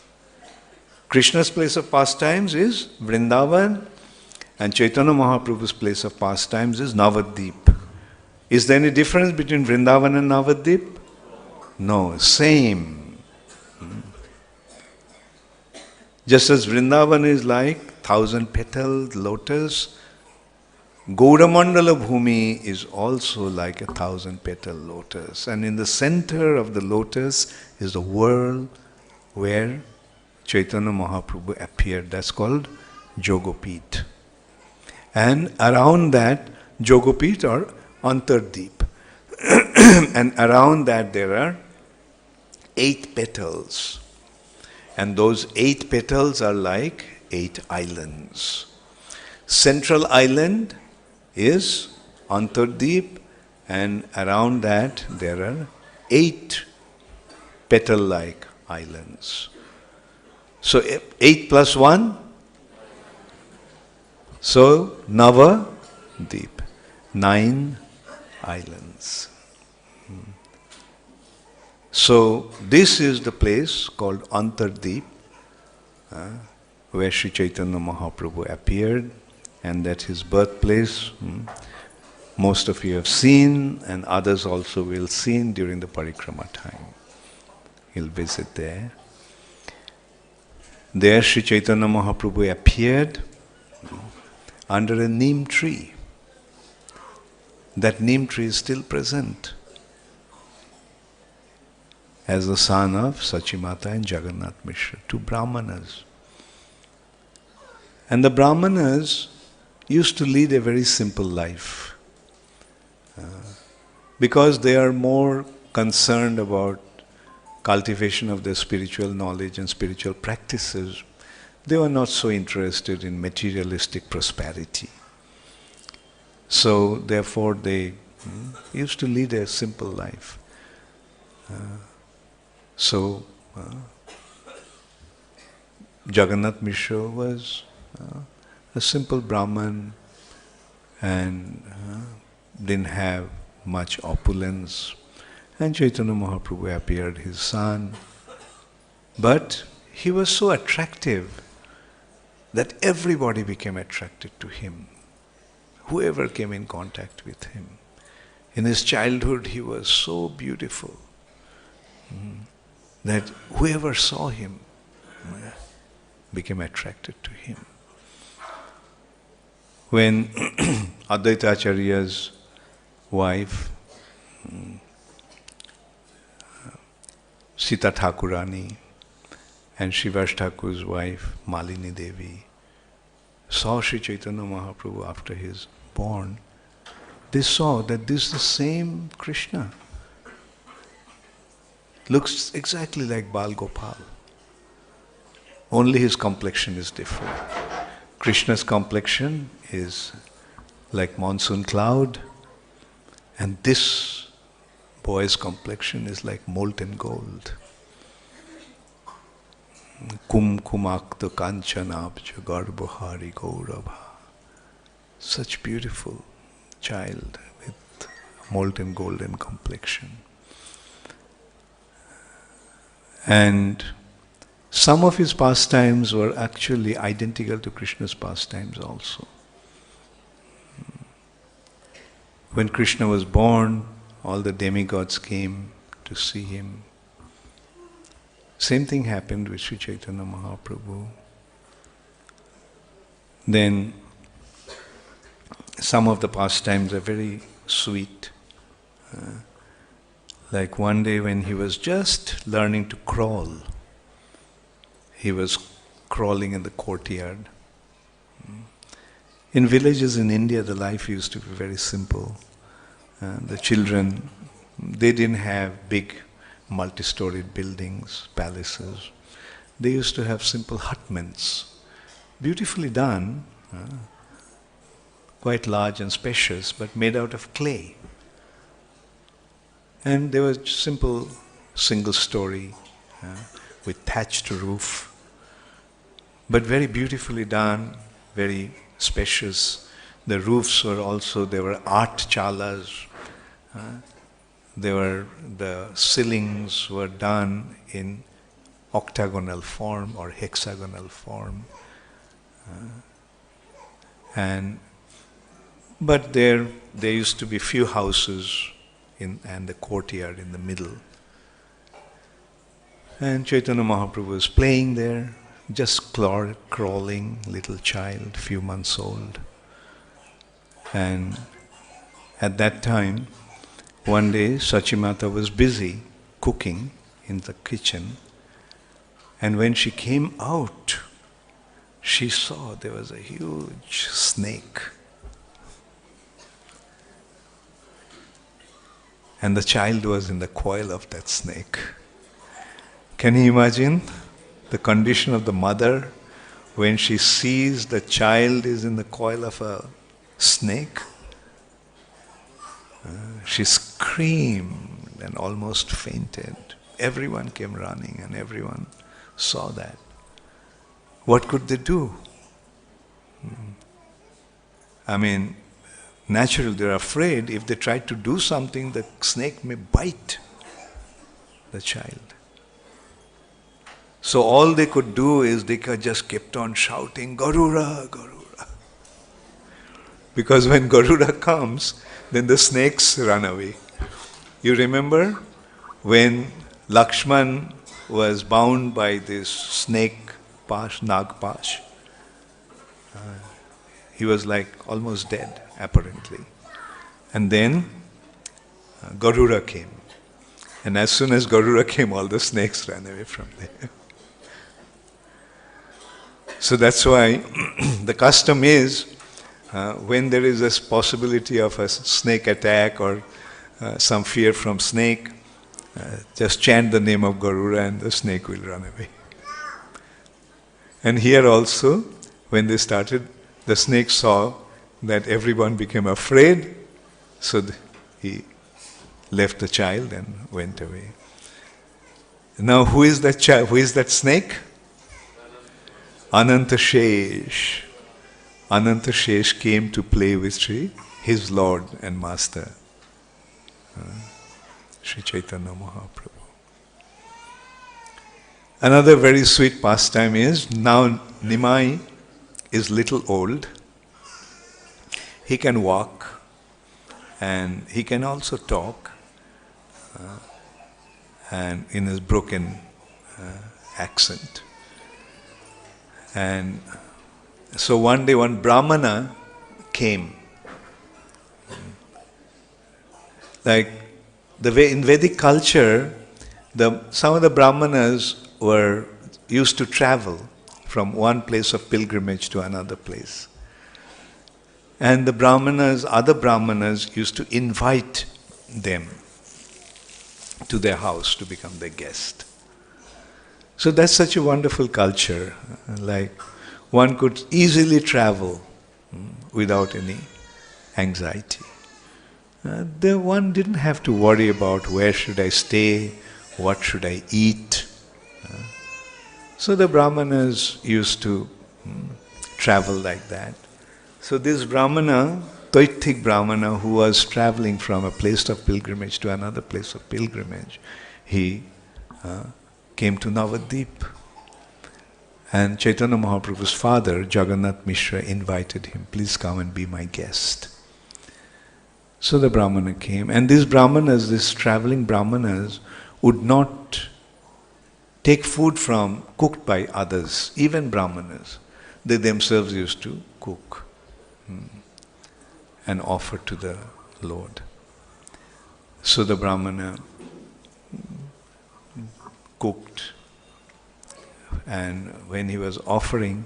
Krishna's place of pastimes is Vrindavan, and Chaitanya Mahaprabhu's place of pastimes is Navadvip. Is there any difference between Vrindavan and Navadvip? No, same. Just as Vrindavan is like 1,000-petaled lotus, Gauramandala Bhumi is also like 1,000-petal lotus. And in the center of the lotus is the world where Chaitanya Mahaprabhu appeared. That's called Jogopit. And around that, Jogopit or Antardeep. And around that there are 8 petals. And those 8 petals are like 8 islands. Central island is Antardeep, and around that there are 8 petal-like islands. So 8 plus 1, so Nava Deep, 9 islands. So this is the place called Antardeep, where Shri Chaitanya Mahaprabhu appeared, and that's his birthplace. Most of you have seen, and others also will see during the parikrama time. He'll visit there. There Shri Chaitanya Mahaprabhu appeared under a neem tree. That neem tree is still present as the son of Sachimata and Jagannath Mishra, 2 Brahmanas. And the Brahmanas used to lead a very simple life because they are more concerned about cultivation of their spiritual knowledge and spiritual practices. They were not so interested in materialistic prosperity. So therefore they used to lead a simple life. So Jagannath Mishra was a simple Brahman and didn't have much opulence. And Chaitanya Mahaprabhu appeared, his son. But he was so attractive that everybody became attracted to him. Whoever came in contact with him. In his childhood he was so beautiful that whoever saw him became attracted to him. When Advaita Acharya's wife, Sita Thakurani, and Srivas Thakur's wife, Malini Devi, saw Sri Chaitanya Mahaprabhu after his born, they saw that this is the same Krishna. Looks exactly like Bal Gopal. Only his complexion is different. Krishna's complexion is like monsoon cloud, and this boy's complexion is like molten gold. Kum kumakta kanchanabja garbhari gaurabha. Such beautiful child with molten golden complexion. And some of his pastimes were actually identical to Krishna's pastimes also. When Krishna was born, all the demigods came to see him. Same thing happened with Sri Chaitanya Mahaprabhu. Then some of the pastimes are very sweet. Like one day when he was just learning to crawl, he was crawling in the courtyard. In villages in India, the life used to be very simple. The children, they didn't have big multi-storied buildings, palaces. They used to have simple hutments, beautifully done, quite large and spacious, but made out of clay. And they were simple single story with thatched roof, but very beautifully done, very spacious. The roofs were also, there were art chalas. The ceilings were done in octagonal form or hexagonal form. But there used to be few houses and the courtyard in the middle. And Chaitanya Mahaprabhu was playing there, just crawling, little child, few months old. And at that time, one day, Sachimata was busy cooking in the kitchen, and when she came out, she saw there was a huge snake. And the child was in the coil of that snake. Can you imagine the condition of the mother when she sees the child is in the coil of a snake? She screamed and almost fainted. Everyone came running and everyone saw that. What could they do? I mean, naturally they're afraid if they try to do something, the snake may bite the child. So all they could do is they just kept on shouting, Garuda, Garuda. Because when Garuda comes, then the snakes run away. You remember when Lakshman was bound by this snake pash, Nag pash? He was like almost dead, apparently. And then Garuda came. And as soon as Garuda came, all the snakes ran away from there. So that's why the custom is, when there is a possibility of a snake attack or some fear from snake, just chant the name of Garuda and the snake will run away. And here also, when they started, the snake saw that everyone became afraid, so he left the child and went away. Now who is that child? Who is that snake? Anantashesh. Anantashesh came to play with his Lord and Master, Shri Chaitanya Mahaprabhu. Another very sweet pastime is, now Nimai is little old. He can walk and he can also talk, and in his broken accent. And so one day one Brahmana came. Like the way in Vedic culture, some of the Brahmanas used to travel from one place of pilgrimage to another place. And the other Brahmanas used to invite them to their house to become their guest. So that's such a wonderful culture. Like one could easily travel without any anxiety. One didn't have to worry about where should I stay, what should I eat. So the Brahmanas used to travel like that. So this Brahmana, Toitik Brahmana, who was traveling from a place of pilgrimage to another place of pilgrimage, he came to Navadvip. And Chaitanya Mahaprabhu's father, Jagannath Mishra, invited him, please come and be my guest. So the Brahmana came, and these Brahmanas, these traveling Brahmanas, would not take food cooked by others, even Brahmanas. They themselves used to cook and offer to the Lord. So the Brahmana cooked, and when he was offering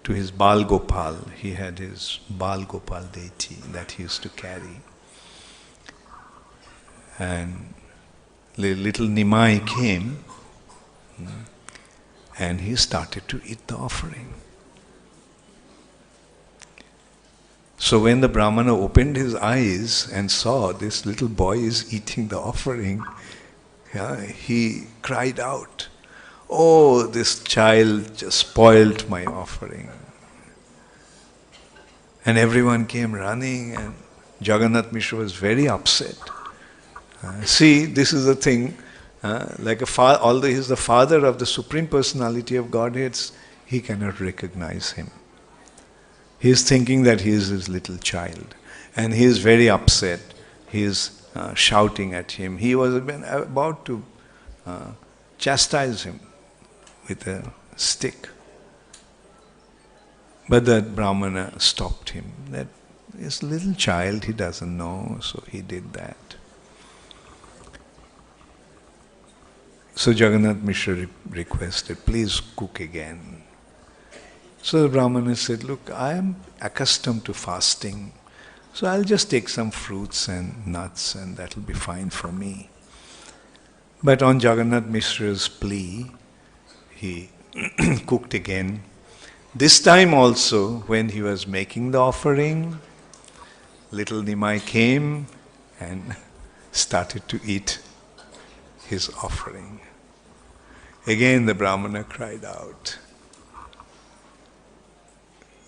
to his Bal Gopal, he had his Bal Gopal deity that he used to carry. And little Nimai came and he started to eat the offering. So when the Brahmana opened his eyes and saw this little boy is eating the offering, he cried out, "Oh, this child just spoiled my offering." And everyone came running, and Jagannath Mishra was very upset. See, this is the thing, although he is the father of the Supreme Personality of Godhead, he cannot recognize him. He is thinking that he is his little child, and he is very upset. He is shouting at him. He was about to chastise him with a stick. But the Brahmana stopped him. That He's a little child, he doesn't know, so he did that. So Jagannath Mishra requested, please cook again. So the Brahmana said, look, I am accustomed to fasting, so I'll just take some fruits and nuts and that'll be fine for me. But on Jagannath Mishra's plea, he cooked again. This time also, when he was making the offering, little Nimai came and started to eat his offering. Again the Brahmana cried out.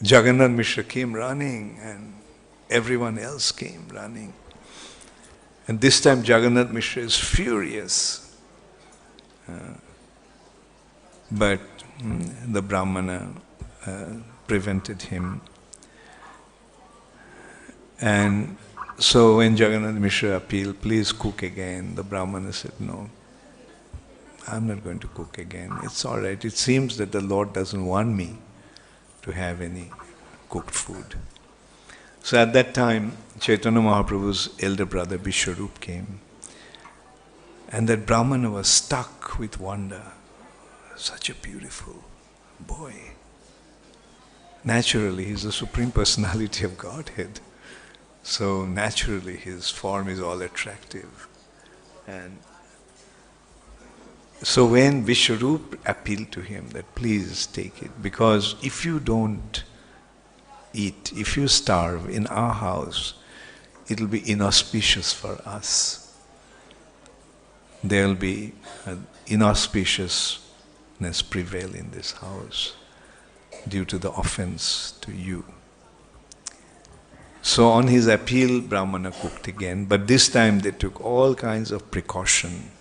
Jagannath Mishra came running and everyone else came running. And this time Jagannath Mishra is furious. But the Brahmana prevented him. And so when Jagannath Mishra appealed, please cook again, the Brahmana said, no, I'm not going to cook again. It's all right. It seems that the Lord doesn't want me to have any cooked food. So at that time, Chaitanya Mahaprabhu's elder brother Vishwarup came. And that Brahmana was stuck with wonder. Such a beautiful boy. Naturally, he's the Supreme Personality of Godhead. So naturally his form is all attractive. And so when Vishwarup appealed to him that please take it, because if you don't eat, if you starve in our house, it will be inauspicious for us. There will be inauspiciousness prevail in this house due to the offense to you. So on his appeal, Brahmana cooked again, but this time they took all kinds of precaution.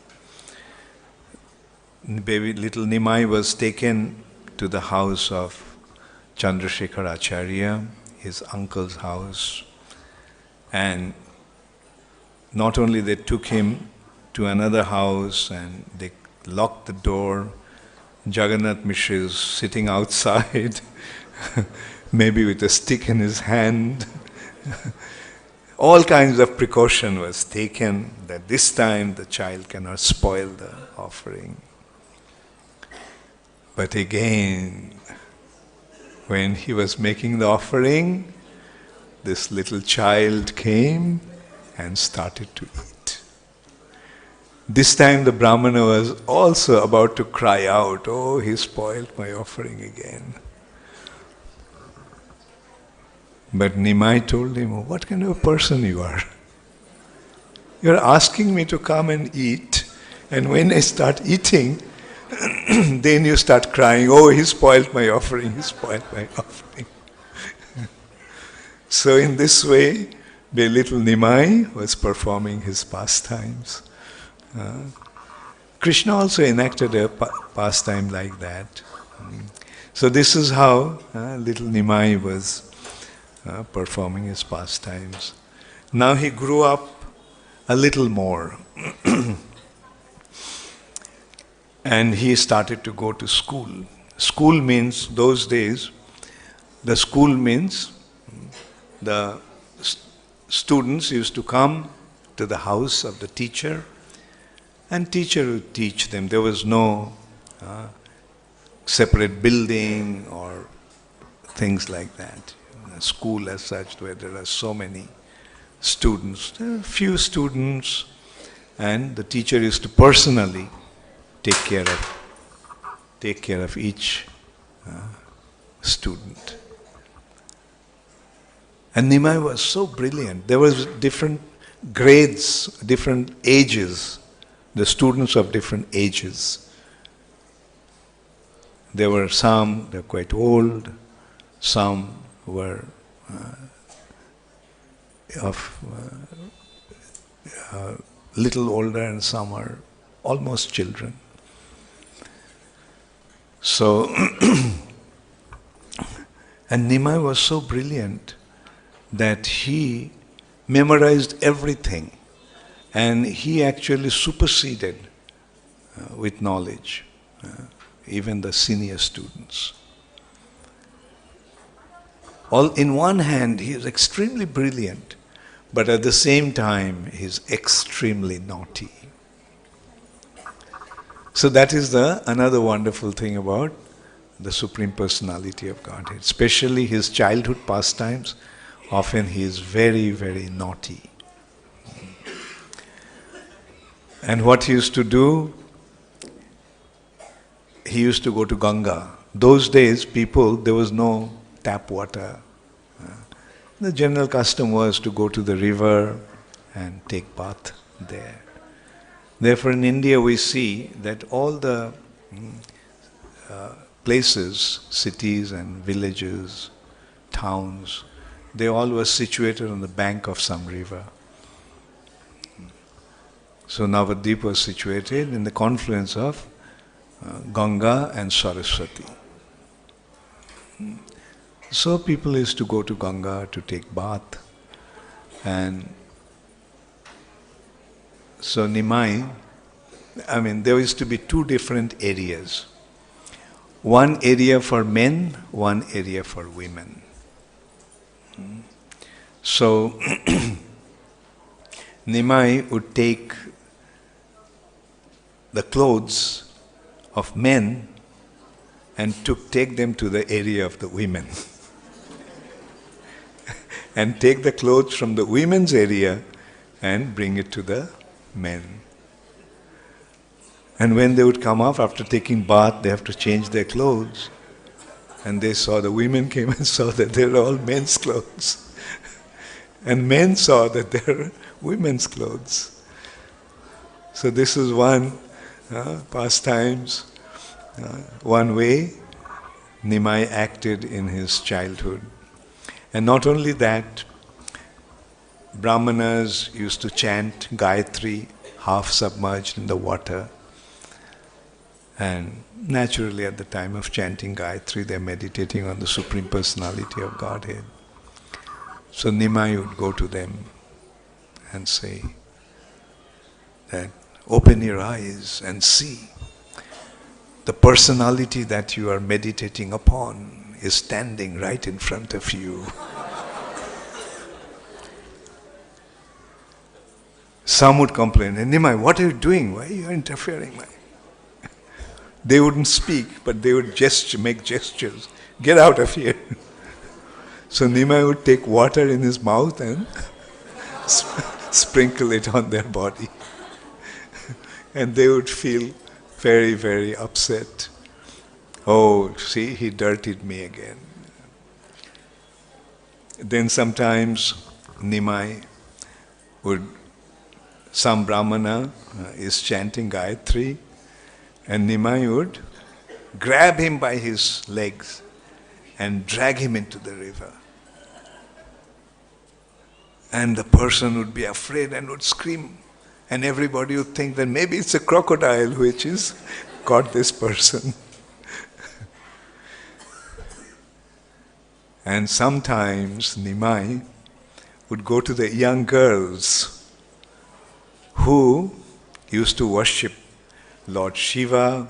Baby little Nimai was taken to the house of Chandrasekhar Acharya, his uncle's house, and not only they took him to another house and they locked the door. Jagannath Mishra is sitting outside, maybe with a stick in his hand. All kinds of precaution was taken that this time the child cannot spoil the offering. But again, when he was making the offering, this little child came and started to eat. This time the Brahmana was also about to cry out, oh, he spoiled my offering again. But Nimai told him, oh, what kind of a person you are? You're asking me to come and eat, and when I start eating, then you start crying, oh, he spoiled my offering, he spoiled my offering. So in this way, the little Nimai was performing his pastimes. Krishna also enacted a pastime like that. So this is how little Nimai was performing his pastimes. Now he grew up a little more. And he started to go to school. School means, those days, the school means the students used to come to the house of the teacher, and teacher would teach them. There was no separate building or things like that. A school as such, where there are so many students, there are few students, and the teacher used to personally take care of each student. And Nimai was so brilliant. There was different grades, different ages, the students of different ages. There were some, they were quite old, some were little older, and some are almost children. So, and Nimai was so brilliant that he memorized everything, and he actually superseded with knowledge even the senior students. All in one hand, he is extremely brilliant, but at the same time, he is extremely naughty. So that is another wonderful thing about the Supreme Personality of Godhead. Especially his childhood pastimes, often he is very, very naughty. And what he used to do, he used to go to Ganga. Those days, there was no tap water. The general custom was to go to the river and take bath there. Therefore, in India, we see that all the places, cities and villages, towns, they all were situated on the bank of some river. So Navadvip was situated in the confluence of Ganga and Saraswati. So people used to go to Ganga to take bath. And so Nimai, there used to be two different areas. One area for men, one area for women. So Nimai would take the clothes of men and take them to the area of the women. And take the clothes from the women's area and bring it to the men. And when they would come up after taking bath, they have to change their clothes. And the women came and saw that they were all men's clothes. And men saw that they were women's clothes. So this is one pastimes, one way Nimai acted in his childhood. And not only that, Brahmanas used to chant Gayatri half submerged in the water. And naturally at the time of chanting Gayatri, they're meditating on the Supreme Personality of Godhead. So Nimai would go to them and say that, open your eyes and see. The personality that you are meditating upon is standing right in front of you. Some would complain, Nimai, what are you doing? Why are you interfering? They wouldn't speak, but they would make gestures. Get out of here. So Nimai would take water in his mouth and sprinkle it on their body. And they would feel very, very upset. Oh, see, he dirtied me again. Then sometimes Nimai some Brahmana is chanting Gayatri, and Nimai would grab him by his legs and drag him into the river. And the person would be afraid and would scream. And everybody would think that maybe it's a crocodile which has caught this person. And sometimes Nimai would go to the young girls who used to worship Lord Shiva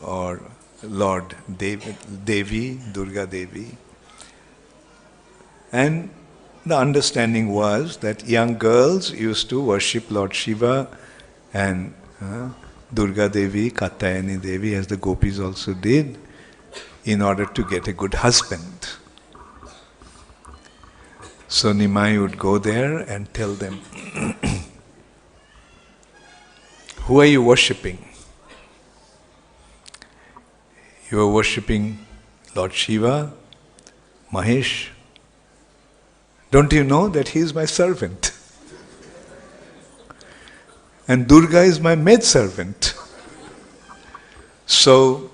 or Lord Devi, Durga Devi. And the understanding was that young girls used to worship Lord Shiva and Durga Devi, Katyayani Devi, as the gopis also did, in order to get a good husband. So Nimai would go there and tell them, who are you worshipping? You are worshipping Lord Shiva, Mahesh. Don't you know that he is my servant? And Durga is my maidservant. So,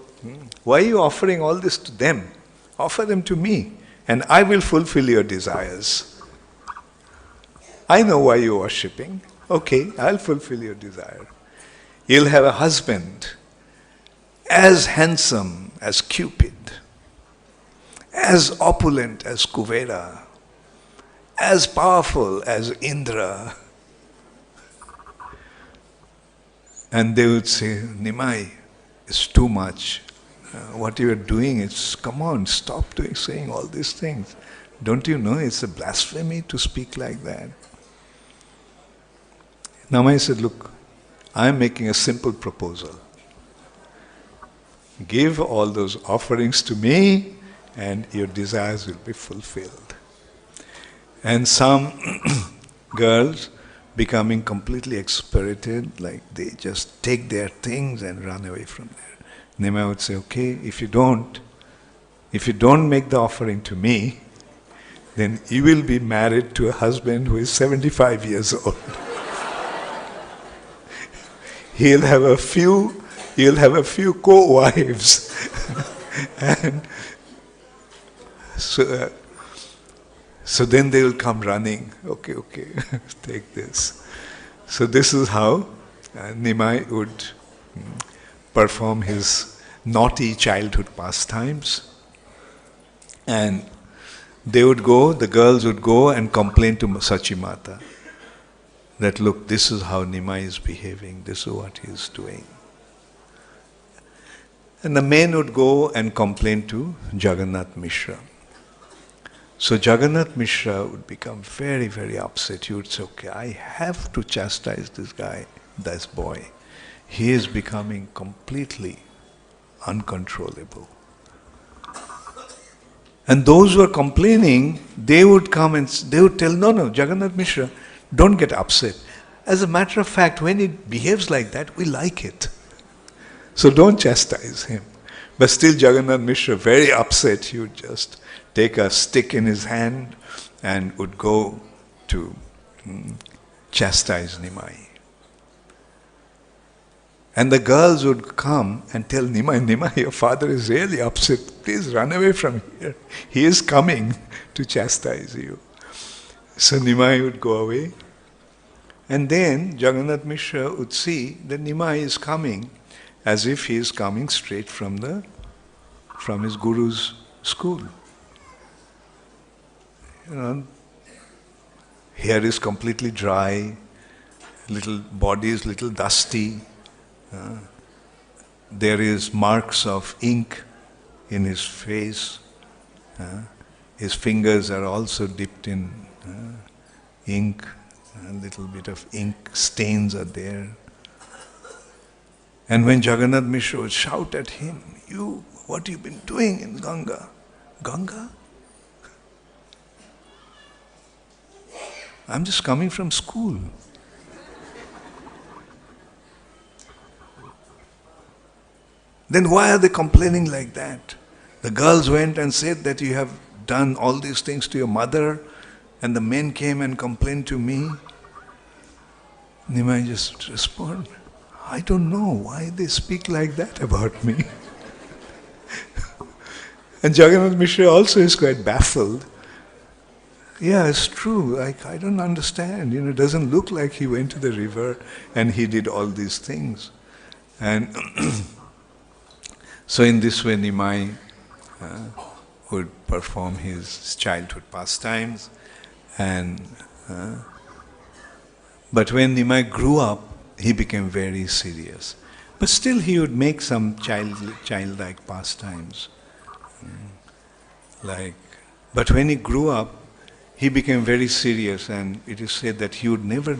why are you offering all this to them? Offer them to me, and I will fulfill your desires. I know why you're worshipping. Okay, I'll fulfill your desire. You'll have a husband as handsome as Cupid, as opulent as Kuvera, as powerful as Indra. And they would say, Nimai, it's too much. what you are doing is, come on, stop saying all these things. Don't you know it's a blasphemy to speak like that? Namai said, look, I am making a simple proposal. Give all those offerings to me and your desires will be fulfilled. And some girls becoming completely exspirited, like they just take their things and run away from there. Nimai would say, okay, if you don't make the offering to me, then you will be married to a husband who is 75 years old. He'll have a few co-wives. And so then they will come running. Okay, take this. So this is how Nimai would perform his naughty childhood pastimes. And the girls would go and complain to Sachimata that, look, this is how Nimai is behaving, this is what he is doing. And the men would go and complain to Jagannath Mishra. So Jagannath Mishra would become very, very upset. He would say, okay, I have to chastise this boy. He is becoming completely uncontrollable. And those who are complaining, they would come and they would tell, no, Jagannath Mishra, don't get upset. As a matter of fact, when he behaves like that, we like it. So don't chastise him. But still Jagannath Mishra, very upset, he would just take a stick in his hand and would go to chastise Nimai. And the girls would come and tell Nimai, your father is really upset. Please run away from here. He is coming to chastise you. So Nimai would go away. And then Jagannath Mishra would see that Nimai is coming as if he is coming straight from his guru's school. Hair is completely dry, body is little dusty. There is marks of ink in his face. His fingers are also dipped in ink. A little bit of ink stains are there. And when Jagannath Mishra would shout at him, what you been doing in Ganga? Ganga? I'm just coming from school. Then why are they complaining like that? The girls went and said that you have done all these things to your mother, and the men came and complained to me. Nimai just responded, I don't know why they speak like that about me. And Jagannath Mishra also is quite baffled. Yeah, it's true. I don't understand. It doesn't look like he went to the river and he did all these things. And so in this way, Nimai would perform his childhood pastimes. But when Nimai grew up, he became very serious. But still he would make some childlike pastimes. But when he grew up, he became very serious, and it is said that he would never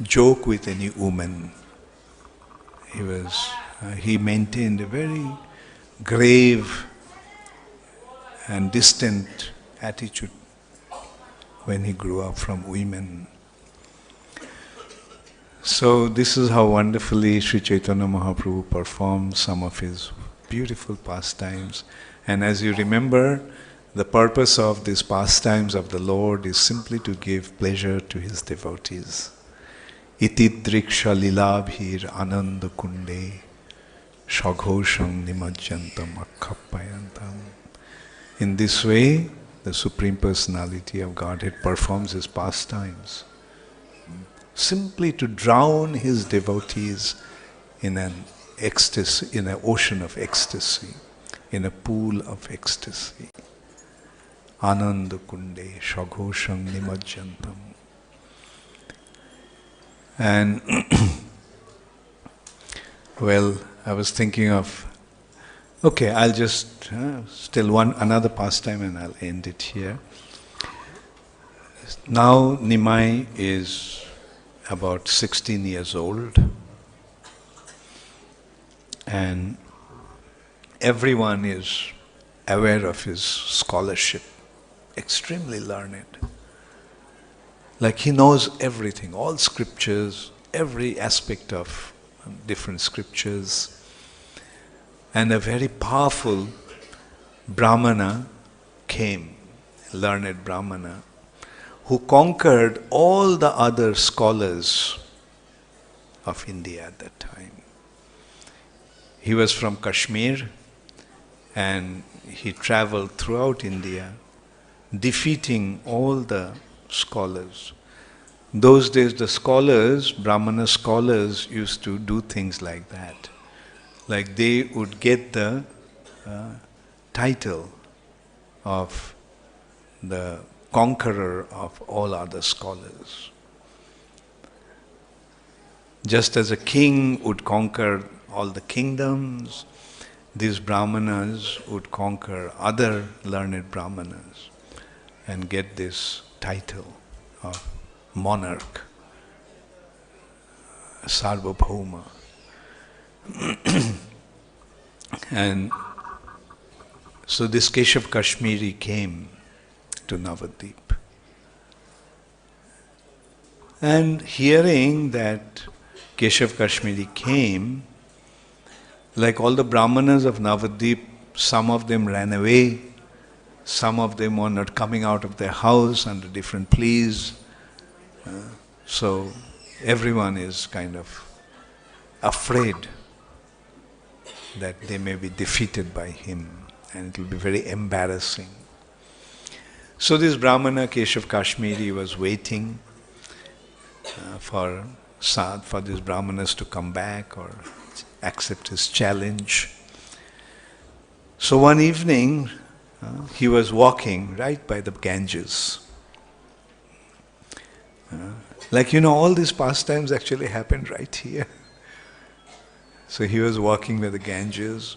joke with any woman. He maintained a very grave and distant attitude when he grew up from women. So this is how wonderfully Shri Chaitanya Mahaprabhu performed some of his beautiful pastimes. And as you remember, the purpose of these pastimes of the Lord is simply to give pleasure to his devotees. Iti driksha lilabhir ananda kunde shaghosham nimajjantam akhapayantam. In this way, the Supreme Personality of Godhead performs his pastimes, simply to drown his devotees in an ecstasy, in an ocean of ecstasy, in a pool of ecstasy. Ananda kunde shaghosham nimajjantam. And well, I was thinking of Okay, I'll just still another pastime and I'll end it here. Now Nimai is about 16 years old, and everyone is aware of his scholarship, extremely learned. Like he knows everything, all scriptures, every aspect of different scriptures. And a very powerful Brahmana came, learned Brahmana, who conquered all the other scholars of India at that time. He was from Kashmir and he traveled throughout India, defeating all the scholars. Those days the scholars, Brahmana scholars, used to do things like that. Like they would get the title of the conqueror of all other scholars. Just as a king would conquer all the kingdoms, these Brahmanas would conquer other learned Brahmanas and get this title of monarch, Sarvabhauma. And so this Keshav Kashmiri came to Navadvip. And hearing that Keshav Kashmiri came, like all the Brahmanas of Navadvip, some of them ran away, some of them were not coming out of their house under different pleas. So everyone is kind of afraid that they may be defeated by him, and it will be very embarrassing. So this Brahmana, Keshav Kashmiri, was waiting for these Brahmanas to come back or accept his challenge. So one evening, he was walking right by the Ganges. All these pastimes actually happened right here. So he was walking by the Ganges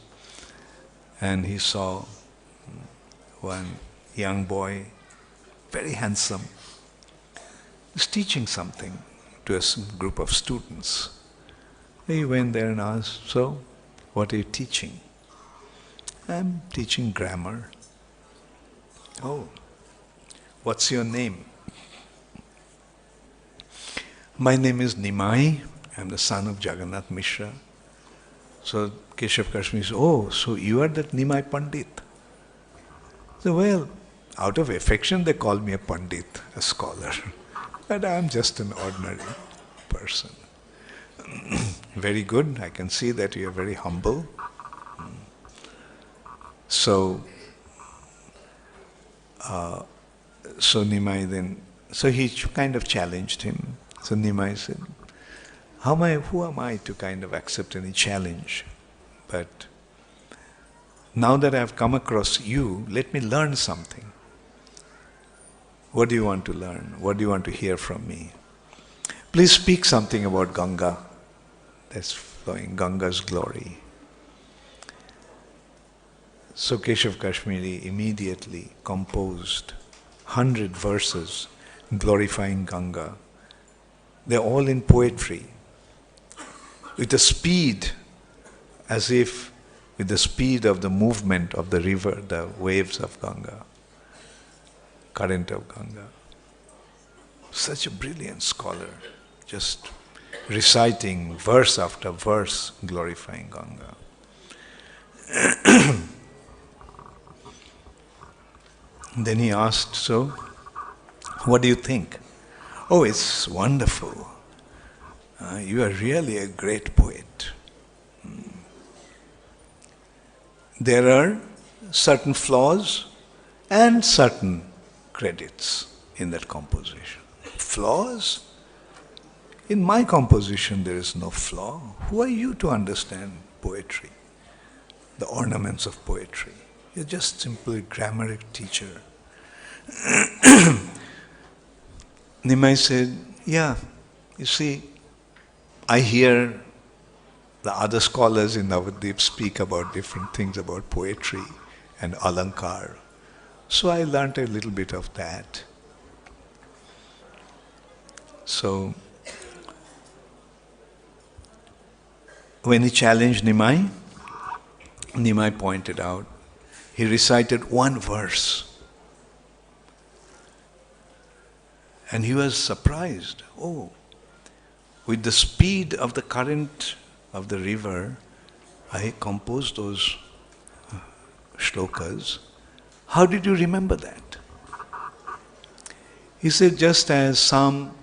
and he saw one young boy, very handsome, was teaching something to a group of students. He went there and asked, "So, what are you teaching?" "I'm teaching grammar." "Oh, what's your name?" "My name is Nimai. I'm the son of Jagannath Mishra." So Keshav Kashmiri said, "Oh, so you are that Nimai Pandit?" So, well, out of affection they call me a Pandit, a scholar. But I'm just an ordinary person. "Very good, I can see that you are very humble." So Nimai then, he kind of challenged him. So Nimai said, who am I to kind of accept any challenge? But now that I have come across you, let me learn something. What do you want to learn? What do you want to hear from me? Please speak something about Ganga that's flowing, Ganga's glory. So Keshav Kashmiri immediately composed 100 verses glorifying Ganga. They're all in poetry, with a speed as if with the speed of the movement of the river, the waves of Ganga, current of Ganga. Such a brilliant scholar, just reciting verse after verse glorifying Ganga. Then he asked, "So, what do you think?" "Oh, it's wonderful. You are really a great poet." There are certain flaws and certain credits in that composition. Flaws? In my composition there is no flaw. Who are you to understand poetry, the ornaments of poetry? You're just simply a grammar teacher. Nimai said, "Yeah, you see, I hear the other scholars in Navadvip speak about different things about poetry and alankar. So I learnt a little bit of that. So when he challenged Nimai, Nimai pointed out, he recited one verse. And he was surprised. Oh, with the speed of the current of the river, I composed those shlokas. How did you remember that? He said, just as some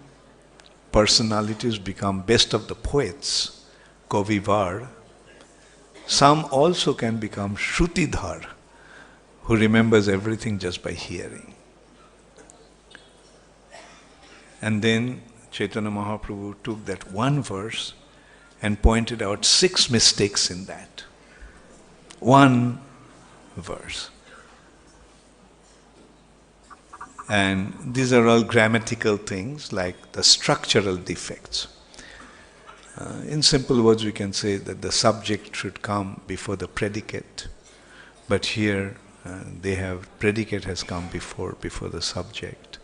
personalities become best of the poets, Kavivar, some also can become Shrutidhar, who remembers everything just by hearing. And then Chaitanya Mahaprabhu took that one verse and pointed out 6 mistakes in that. One verse. And these are all grammatical things like the structural defects. In simple words, we can say that the subject should come before the predicate, but here predicate has come before the subject.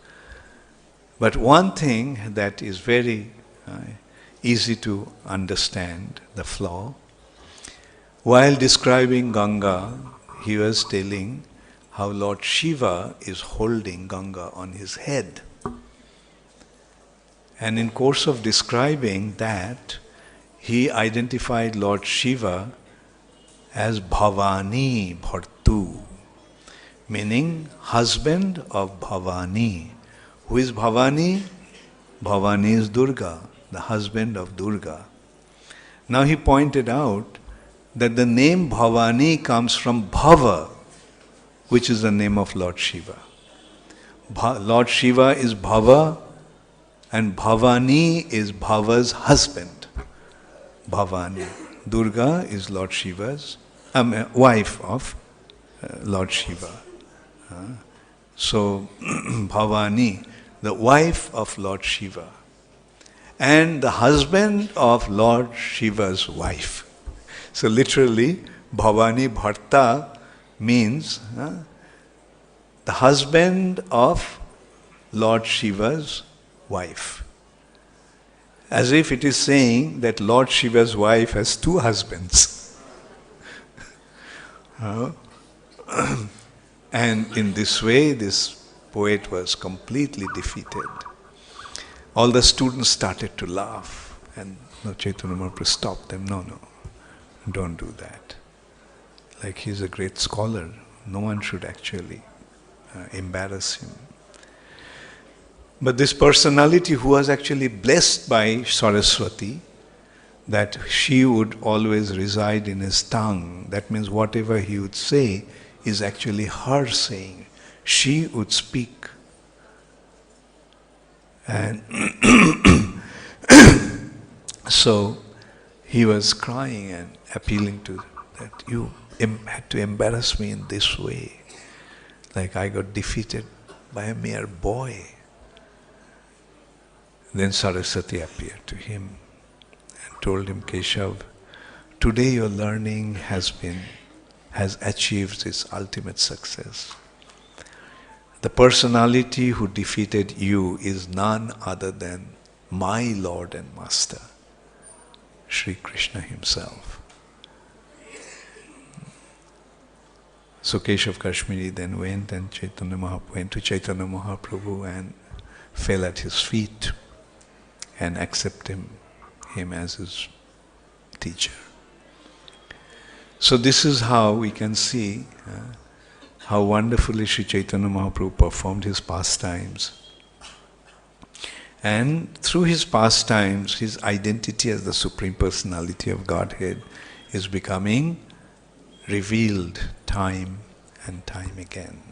But one thing that is very easy to understand, the flaw, while describing Ganga, he was telling how Lord Shiva is holding Ganga on his head. And in course of describing that, he identified Lord Shiva as Bhavani Bhartu, meaning husband of Bhavani. Who is Bhavani? Bhavani is Durga, the husband of Durga. Now he pointed out that the name Bhavani comes from Bhava, which is the name of Lord Shiva. Lord Shiva is Bhava and Bhavani is Bhava's husband. Bhavani. Durga is Lord Shiva's wife of Lord Shiva. So Bhavani, the wife of Lord Shiva, and the husband of Lord Shiva's wife. So literally, Bhavani Bharta means the husband of Lord Shiva's wife. As if it is saying that Lord Shiva's wife has 2 husbands. And in this way, this poet was completely defeated. All the students started to laugh, and Chaitanya Mahaprabhu stopped them. No, don't do that. Like, he's a great scholar. No one should actually embarrass him. But this personality who was actually blessed by Saraswati, that she would always reside in his tongue. That means whatever he would say is actually her saying. She would speak. And so he was crying and appealing to that, you had to embarrass me in this way. Like I got defeated by a mere boy. Then Saraswati appeared to him and told him, Keshav, today your learning has achieved its ultimate success. The personality who defeated you is none other than my Lord and Master, Shri Krishna himself. So Keshav Kashmiri then went to Chaitanya Mahaprabhu and fell at his feet and accepted him as his teacher. So this is how we can see how wonderfully Shri Chaitanya Mahaprabhu performed his pastimes. And through his pastimes, his identity as the Supreme Personality of Godhead is becoming revealed time and time again.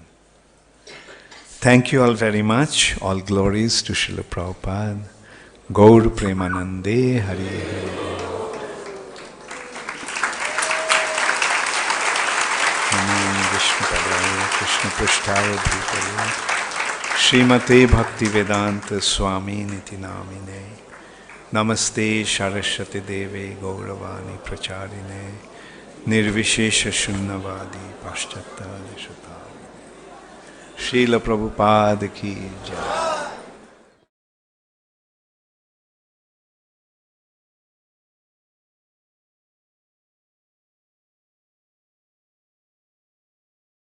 Thank you all very much. All glories to Srila Prabhupada. Gaur Premanande Hari Hari. Krishna Prasthaya Bhutale Srimate Bhakti Vedanta Swami Niti Namine Namaste Saraswati Deve Gauravani Pracharine Nirvishesha Shunnavadi Paschatya Shrila Prabhupada Ki Jai.